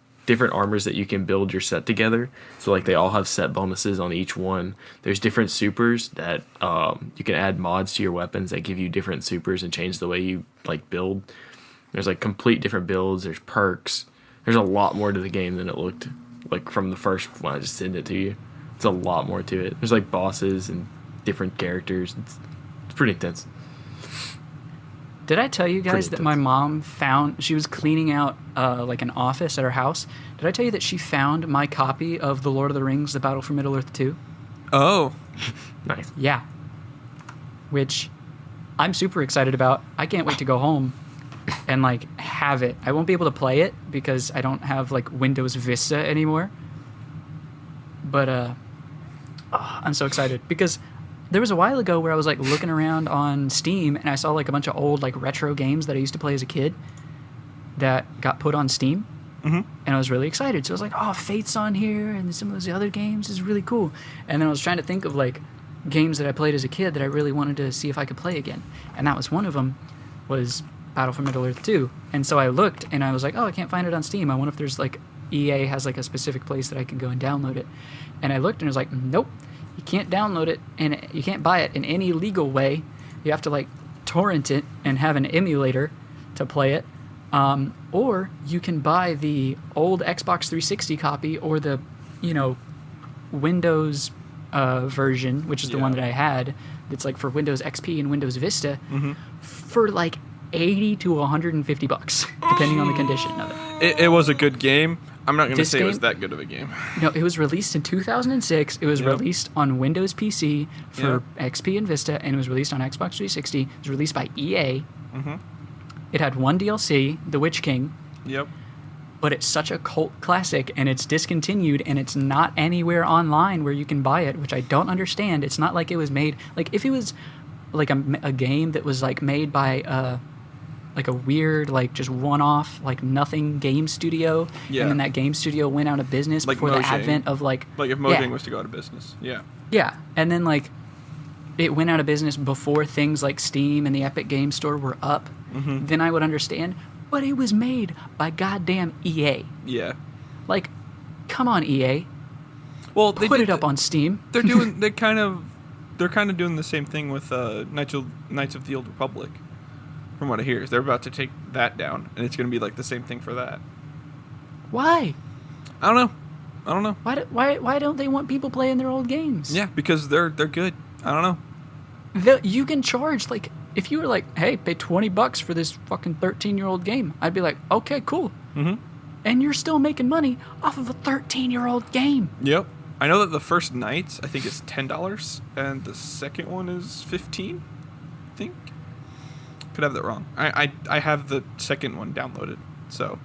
armors that you can build your set together. So like they all have set bonuses on each one. There's different supers that you can add mods to your weapons that give you different supers and change the way you like build. There's like complete different builds. There's perks. There's a lot more to the game than it looked like from the first when I just sent it to you. It's a lot more to it. There's like bosses and different characters. It's pretty intense. Did I tell you guys Pretty that my mom found, she was cleaning out like an office at her house. Did I tell you that she found my copy of The Lord of the Rings, The Battle for Middle-earth 2? Oh. Nice. Yeah. Which I'm super excited about. I can't wait to go home and like have it. I won't be able to play it because I don't have like Windows Vista anymore. But I'm so excited because there was a while ago where I was like looking around on Steam and I saw like a bunch of old like retro games that I used to play as a kid that got put on Steam. And I was really excited. So I was like, oh, Fate's on here and some of those other games is really cool. And then I was trying to think of like games that I played as a kid that I really wanted to see if I could play again. And that was one of them was Battle for Middle-earth 2. And so I looked and I was like, oh, I can't find it on Steam. I wonder if there's like EA has like a specific place that I can go and download it. And I looked and it was like, nope, you can't download it and you can't buy it in any legal way. You have to like torrent it and have an emulator to play it. Or you can buy the old Xbox 360 copy or the, Windows version, which is the one that I had. It's like for Windows XP and Windows Vista for like $80 to $150, depending on the condition of it. It was a good game. I'm not going to This say it was game- that good of a game. No, it was released in 2006. It was released on Windows PC for XP and Vista, and it was released on Xbox 360. It was released by EA. It had one DLC, The Witch King, Yep. but it's such a cult classic, and it's discontinued, and it's not anywhere online where you can buy it, which I don't understand. It's not like it was made like if it was like a game that was like made by like a weird like just one-off like nothing game studio, Yeah. and then that game studio went out of business Like before the Mojang. advent of like Like if Mojang was to go out of business. Yeah. yeah, and then like it went out of business before things like Steam and the Epic Game Store were up, then I would understand. But it was made by goddamn EA. Yeah. Like, come on, EA. Well, Put it up on Steam. They're kind of doing the same thing with Knights of the Old Republic. From what I hear, is they're about to take that down, and it's going to be like the same thing for that. Why? I don't know. Why don't they want people playing their old games? Yeah, because they're good. I don't know. You can charge like if you were like, hey, pay $20 for this fucking 13-year-old game, I'd be like, okay, cool. Mm-hmm. And you're still making money off of a 13-year-old game. Yep. I know that the first Knights I think is $10, and the second one is $15. I think. Could have that wrong. I have the second one downloaded. So,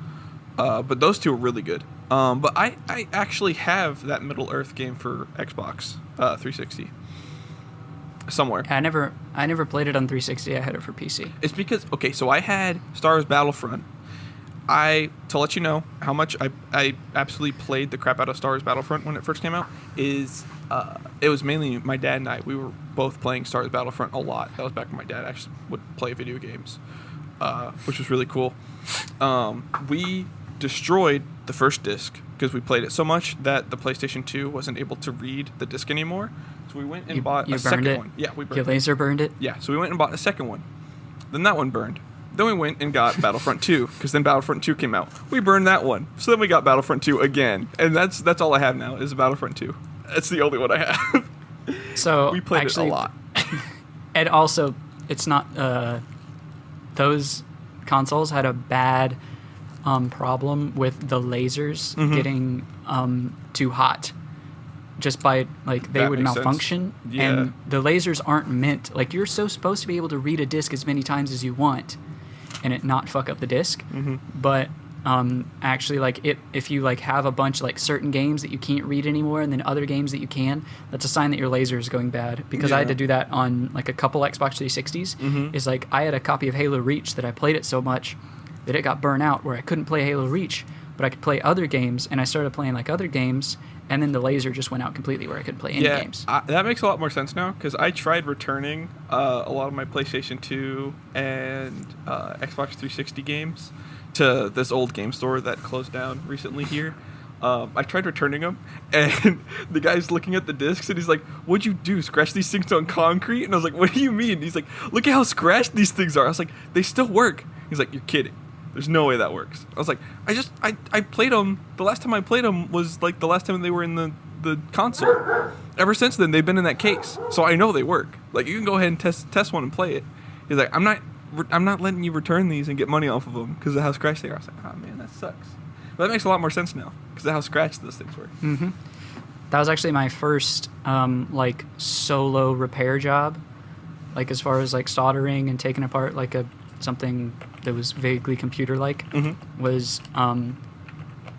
but those two are really good. But I actually have that Middle Earth game for Xbox 360 somewhere. I never played it on 360. I had it for PC. It's because so I had Star Wars Battlefront. To let you know how much I absolutely played the crap out of Star Wars Battlefront when it first came out, is it was mainly my dad and I. We were both playing Star Wars Battlefront a lot. That was back when my dad actually would play video games, which was really cool. We destroyed the first disc because we played it so much that the PlayStation 2 wasn't able to read the disc anymore. So we went and bought a second one. Yeah, we burned You laser burned it? Yeah, so we went and bought a second one. Then that one burned. Then we went and got Battlefront 2, because then Battlefront 2 came out. We burned that one. So then we got Battlefront 2 again. And that's all I have now is Battlefront 2. That's the only one I have. So We played actually, it a lot. And also, it's not those consoles had a bad problem with the lasers getting too hot. Just by like they That would makes sense. malfunction, Yeah. and the lasers aren't meant like you're supposed to be able to read a disc as many times as you want, and it not fuck up the disc. But actually, like if you like have a bunch like certain games that you can't read anymore, and then other games that you can, that's a sign that your laser is going bad. Because I had Yeah. to do that on like a couple Xbox 360s. Is like I had a copy of Halo Reach that I played it so much that it got burnt out, where I couldn't play Halo Reach, but I could play other games, and I started playing like other games. And then the laser just went out completely where I couldn't play any games. That makes a lot more sense now, because I tried returning a lot of my PlayStation 2 and Xbox 360 games to this old game store that closed down recently here. I tried returning them, and the guy's looking at the discs, and he's like, "What'd you do? Scratch these things on concrete?" And I was like, "What do you mean?" He's like, "Look at how scratched these things are." I was like, "They still work." He's like, "You're kidding. There's no way that works." I was like, I played them. The last time I played them was like the last time they were in the console. Ever since then, they've been in that case. So I know they work. Like, you can go ahead and test one and play it. He's like, I'm not letting you return these and get money off of them because of how scratched they are. I was like, oh man, that sucks. But that makes a lot more sense now because of how scratched those things were. That was actually my first like solo repair job, like as far as like soldering and taking apart like something that was vaguely computer-like. Was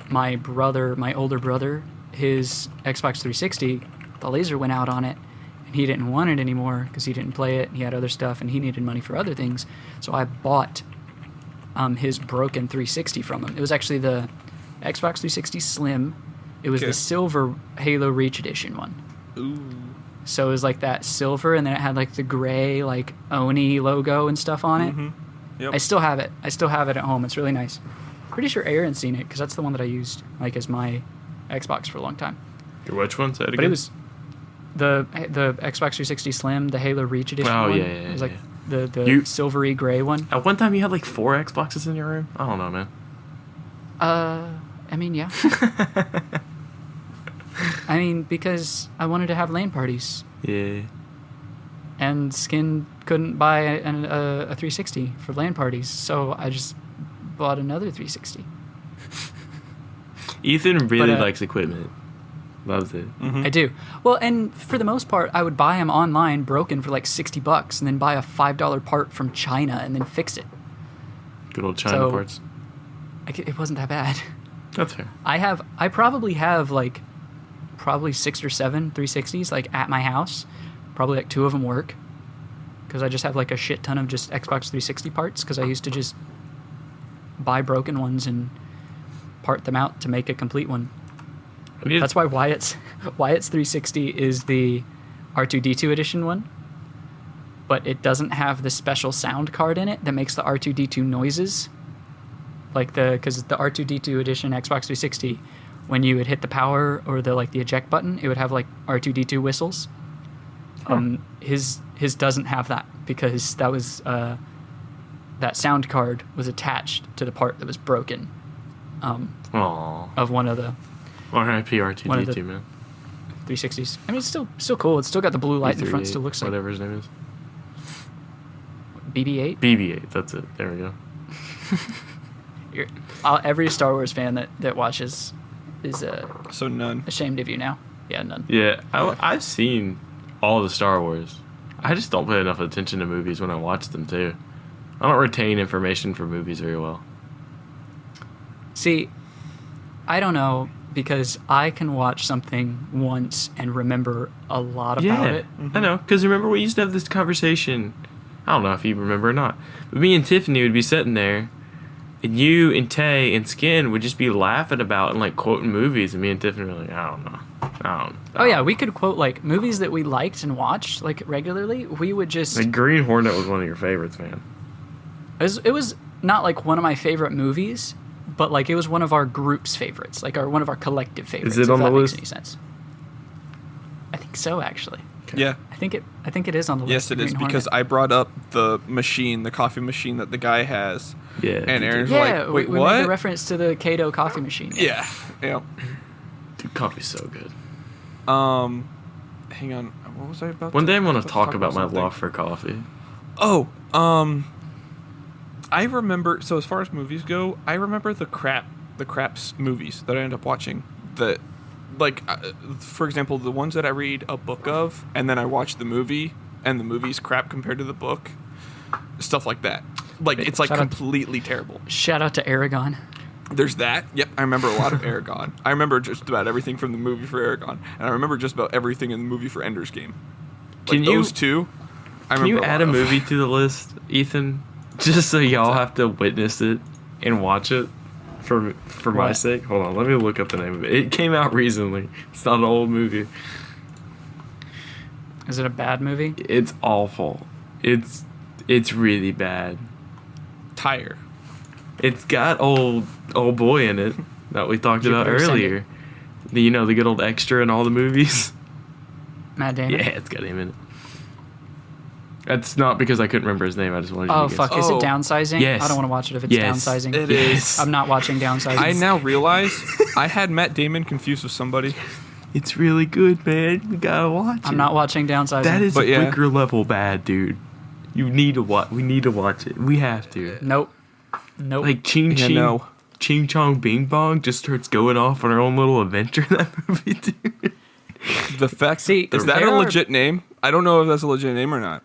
my older brother, his Xbox 360, the laser went out on it, and he didn't want it anymore because he didn't play it, and he had other stuff, and he needed money for other things. So I bought his broken 360 from him. It was actually the Xbox 360 Slim. It was the silver Halo Reach Edition one. Ooh. So it was like that silver, and then it had like the gray like Oni logo and stuff on it. Yep. I still have it. I still have it at home. It's really nice. Pretty sure Aaron's seen it because that's the one that I used like as my Xbox for a long time. Which one? Say it again. But it was the Xbox 360 Slim, the Halo Reach Edition Oh, one. yeah, It was like yeah. the silvery gray one. At one time, you had like 4 Xboxes in your room. I don't know, man. I mean, yeah. I mean, because I wanted to have LAN parties. Yeah. And Skin couldn't buy a 360 for LAN parties, so I just bought another 360. Ethan really But, likes equipment. Loves it. I do. Well, and for the most part, I would buy them online broken for like $60 and then buy a $5 part from China and then fix it. Good old China So- parts. It wasn't that bad. That's fair. I probably have like 6 or 7 360s like at my house. Probably like 2 of them work because I just have like a shit ton of just Xbox 360 parts because I used to just buy broken ones and part them out to make a complete one. That's why Wyatt's 360 is the R2D2 edition one, but it doesn't have the special sound card in it that makes the R2D2 noises. Because the R2D2 edition Xbox 360, when you would hit the power or the eject button, it would have like R2D2 whistles. His doesn't have that because that was that sound card was attached to the part that was broken. Of one of the R.I.P. R2D2, man. 360s. I mean, it's still cool. It's still got the blue light in the front. Still looks like whatever his name is. BB-8. BB-8. That's it. There we go. Every Star Wars fan that watches is so none ashamed of you now. Yeah, none. Yeah, I've seen all the Star Wars. I just don't pay enough attention to movies when I watch them too. I don't retain information from movies very well. See, I don't know because I can watch something once and remember a lot about it. I know, because remember we used to have this conversation. I don't know if you remember or not, but me and Tiffany would be sitting there, and you and Tay and Skin would just be laughing about and like quoting movies, and me and Tiffany were like, I don't know. Oh yeah, we could quote like movies that we liked and watched like regularly. We would just like Green Hornet was one of your favorites, man. It was not like one of my favorite movies, but like it was one of our group's favorites, like one of our collective favorites. Is it on the list? Makes any sense? I think so, actually. Okay. Yeah. I think it is on the list. Yes, it is because I brought up the coffee machine that the guy has. Yeah. And Aaron's like, wait, we what? made a reference to the Kato coffee machine. Yeah. Dude, coffee's so good. Hang on. What was I about? One day I'm going to talk about my love for coffee. Oh, I remember. So as far as movies go, I remember the craps movies that I ended up watching. That, like, for example, the ones that I read a book of, and then I watch the movie, and the movie's crap compared to the book. Stuff like that. Like it's like completely terrible. Shout out to Aragon. There's that. Yep, I remember a lot of Aragon. I remember just about everything from the movie for Aragon, and I remember just about everything in the movie for Ender's Game. Like those two. Can you add a movie to the list, Ethan? Just so y'all have to witness it and watch it for my sake. Hold on, let me look up the name of it. It came out recently. It's not an old movie. Is it a bad movie? It's awful. It's really bad. Tire. It's got old boy in it that we talked about earlier. The good old extra in all the movies. Matt Damon? Yeah, it's got him in it. That's not because I couldn't remember his name. I just wanted you to guess. Fuck. Is it Downsizing? Yes. I don't want to watch it if it's Downsizing. It is. I'm not watching Downsizing. I now realize I had Matt Damon confused with somebody. It's really good, man. We gotta watch it. I'm not watching Downsizing. That is Wicker level bad, dude. You need to watch. We need to watch it. We have to. Nope. Like Ching Chong Bing Bong just starts going off on her own little adventure in that movie, dude. The fact is that a legit name? I don't know if that's a legit name or not.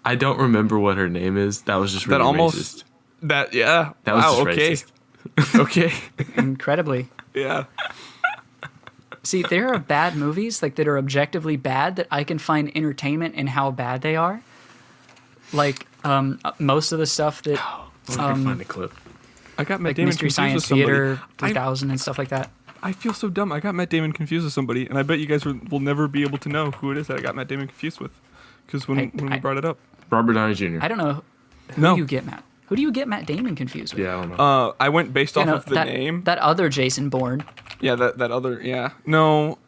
I don't remember what her name is. That was just really racist. That was just okay. Racist. Okay. Incredibly. Yeah. See, there are bad movies like that are objectively bad that I can find entertainment in how bad they are. Like most of the stuff that I can find a clip. I got Matt like Damon Mystery confused Science with somebody. Theater 3000 and stuff like that. I feel so dumb. I got Matt Damon confused with somebody, and I bet you guys will never be able to know who it is that I got Matt Damon confused with, because when we brought it up, Robert Downey Jr. I don't know. Who do you get Matt Damon confused with? Yeah, I don't know. I went based off of the name. That other Jason Bourne. Yeah, that other. Yeah. No.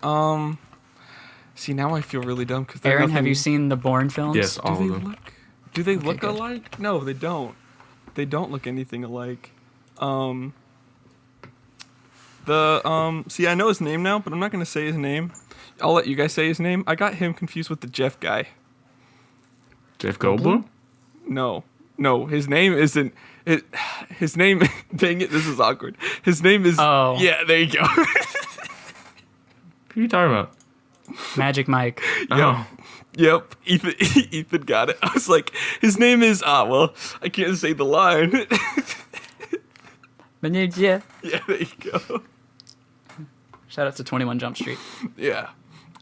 See, now I feel really dumb because Aaron, have you seen the Bourne films? Yes, all of them. Do they look alike? No, they don't. They don't look anything alike. See, I know his name now, but I'm not going to say his name. I'll let you guys say his name. I got him confused with the Jeff guy. Jeff Goldblum? No, his name isn't. His name. Dang it, this is awkward. His name is. Oh. Yeah, there you go. Who are you talking about? Magic Mike. Oh. Yep, Ethan got it. I was like, his name is. Well, I can't say the line. Yeah. Yeah, there you go. Shout out to 21 Jump Street. Yeah.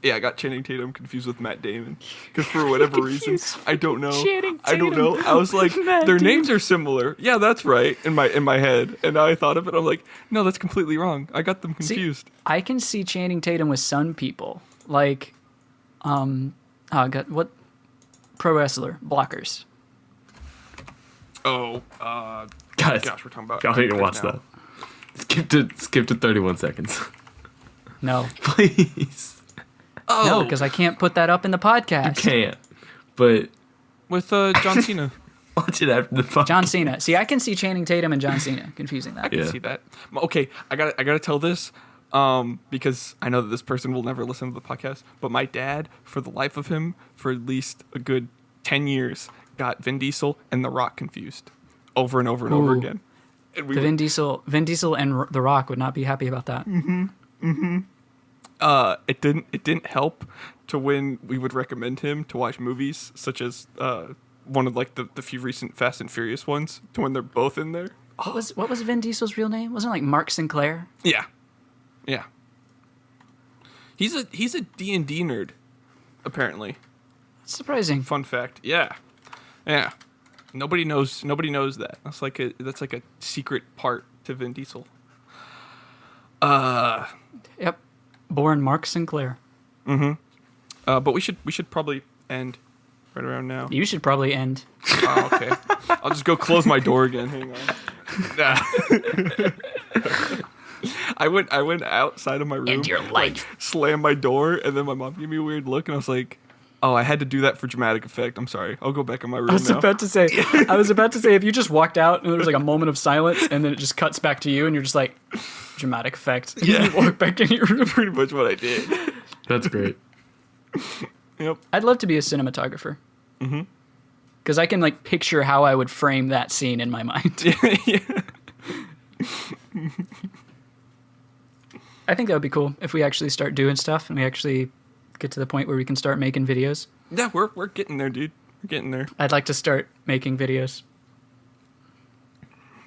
Yeah, I got Channing Tatum confused with Matt Damon. Because for whatever reason, I don't know. Channing I don't know. I was like, Matt their Damon. names are similar. Yeah, that's right. In my head. And now I thought of it. I'm like, no, that's completely wrong. I got them confused. See, I can see Channing Tatum with some people. Like, what? Pro wrestler, blockers. Oh, Guys, gosh, we're talking about. y'all need to right watch now. that. Skip to 31 seconds. No. Please. No, because I can't put that up in the podcast. Can't. But With John Cena. watch it after the podcast. John Cena. See, I can see Channing Tatum and John Cena. Confusing that. I can Yeah. see that. Okay, I gotta tell this because I know that this person will never listen to the podcast. But my dad, for the life of him, for at least a good 10 years, got Vin Diesel and The Rock confused over and over and over Ooh. again. And we The Vin Diesel and The Rock would not be happy about that. it didn't help to when we would recommend him to watch movies such as one of like the few recent Fast and Furious ones to when they're both in there. What was Vin Diesel's real name? Wasn't it like Mark Sinclair? Yeah. He's a D&D nerd, apparently. That's surprising. Fun fact. Yeah. Nobody knows that. That's like a secret part to Vin Diesel. Yep. Born Mark Sinclair. But we should probably end right around now. You should probably end. Oh, okay. I'll just go close my door again. Hang on. Nah. I went outside of my room. End your life. Slammed my door, and then my mom gave me a weird look, and I was like, "Oh, I had to do that for dramatic effect. I'm sorry. I'll go back in my room I was now." about to say if you just walked out and there was like a moment of silence and then it just cuts back to you and you're just like dramatic effect. Yeah. You walk back in your room. Pretty much what I did. That's great. Yep. I'd love to be a cinematographer. Because I can like picture how I would frame that scene in my mind. Yeah. I think that would be cool if we actually start doing stuff and we actually get to the point where we can start making videos. Yeah, we're getting there, dude. We're getting there. I'd like to start making videos.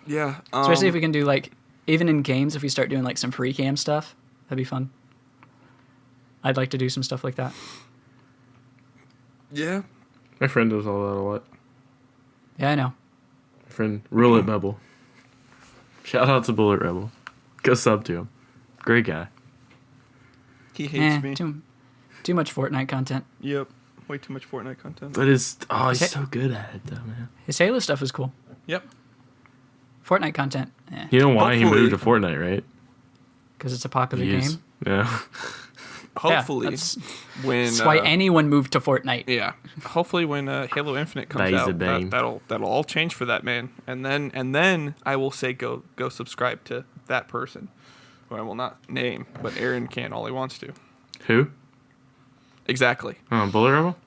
Yeah. Especially if we can do like, even in games, if we start doing like some free cam stuff, that'd be fun. I'd like to do some stuff like that. Yeah. My friend does all that a lot. Yeah, I know. My friend, Roulette Rebel. Shout out to Bullet Rebel. Go sub to him. Great guy. He hates me. Too much Fortnite content. Yep. Way too much Fortnite content. But he's it- so good at it, though, man. His Halo stuff is cool. Yep. Fortnite content, You know why he Hopefully- moved to Fortnite, right? because it's a popular Views. game. Yeah. Hopefully, that's when why anyone moved to Fortnite. yeah, hopefully when Halo Infinite comes That is a out, bang. that'll all change for that man, and then I will say go subscribe to that person, who I will not name, but Aaron can all he wants to. Who? Exactly. Bullet Rebel?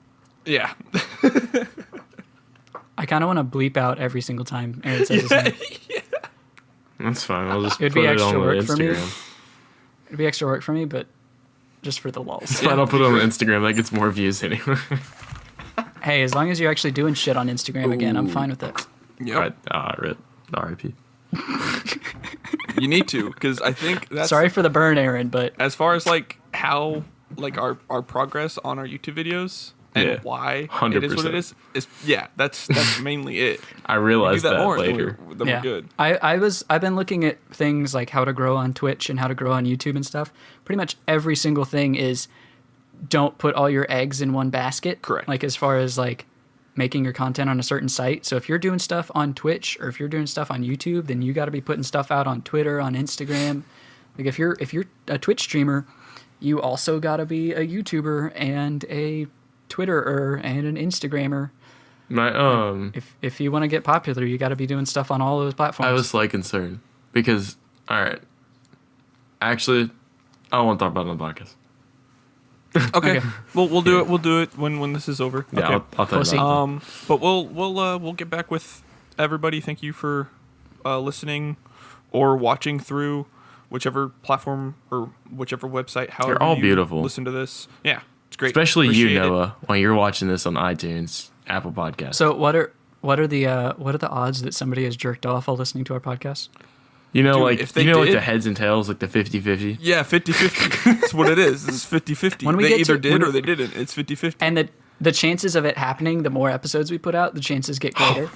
Yeah. I kind of want to bleep out every single time Aaron says his name. That's fine. I'll just It'd put be it extra on the work for me. Instagram. It'd be extra work for me, but just for the lulz. It's fine. I'll put it on the Instagram. That gets more views anyway. Hey, as long as you're actually doing shit on Instagram again, I'm fine with it. Yep. RIP. RIP. You need to, because I think that's Sorry for the burn, Aaron, but as far as like how like our progress on our YouTube videos and Yeah. why 100%. it is what it is yeah, that's mainly it. I Do realized that that more, later. then we're good. I've been looking at things like how to grow on Twitch and how to grow on YouTube and stuff. Pretty much every single thing is don't put all your eggs in one basket. Correct. Like as far as like making your content on a certain site. So if you're doing stuff on Twitch or if you're doing stuff on YouTube, then you got to be putting stuff out on Twitter, on Instagram. Like if you're a Twitch streamer, you also got to be a YouTuber and a Twitterer and an Instagrammer. My If you want to get popular, you got to be doing stuff on all those platforms. I was like concerned because all right, I don't want to talk about it on the podcast. Okay. Okay. Well, we'll do it. We'll do it when this is over. Yeah, Okay. I'll tell you Pussy. about it. But we'll get back with everybody. Thank you for listening or watching through whichever platform or whichever website. However all you beautiful. Listen to this. Yeah, it's great. Especially Appreciate you, it. Noah, when you're watching this on iTunes, Apple Podcasts. So what are the odds that somebody has jerked off while listening to our podcast? You know, Dude, like if they like did- the heads and tails, like the 50-50. Yeah, 50-50. That's what it is. It's 50-50. When we They get either to- did when- or they didn't. It's 50-50. And the chances of it happening, the more episodes we put out, the chances get greater.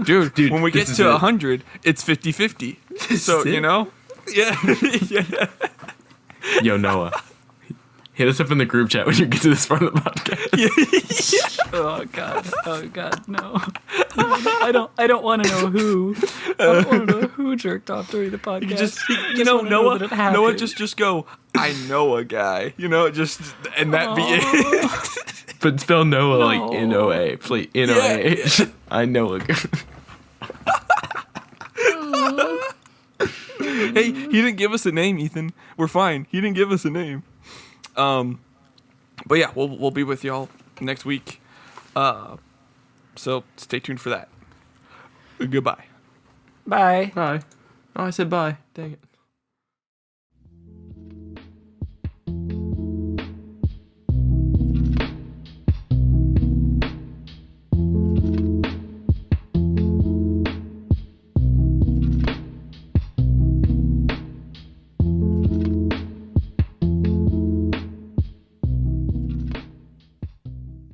Dude, when we get this is to it. 100, it's 50-50. So, is it. you know? Yeah. Yeah. Yo, Noah, hit us up in the group chat when you get to this part of the podcast. Oh god, no. I don't want to know who. I don't want to know who jerked off during the podcast. You just, I Noah, that it happened. Noah, just go, I know a guy. Just, and that be it. But spell Noah like No. N-O-A. Please, N-O-A-H. I know a girl. Hey, he didn't give us a name, Ethan. We're fine. He didn't give us a name. But yeah, we'll be with y'all next week. So stay tuned for that. Goodbye. Bye. Bye. Oh, I said bye. Dang it.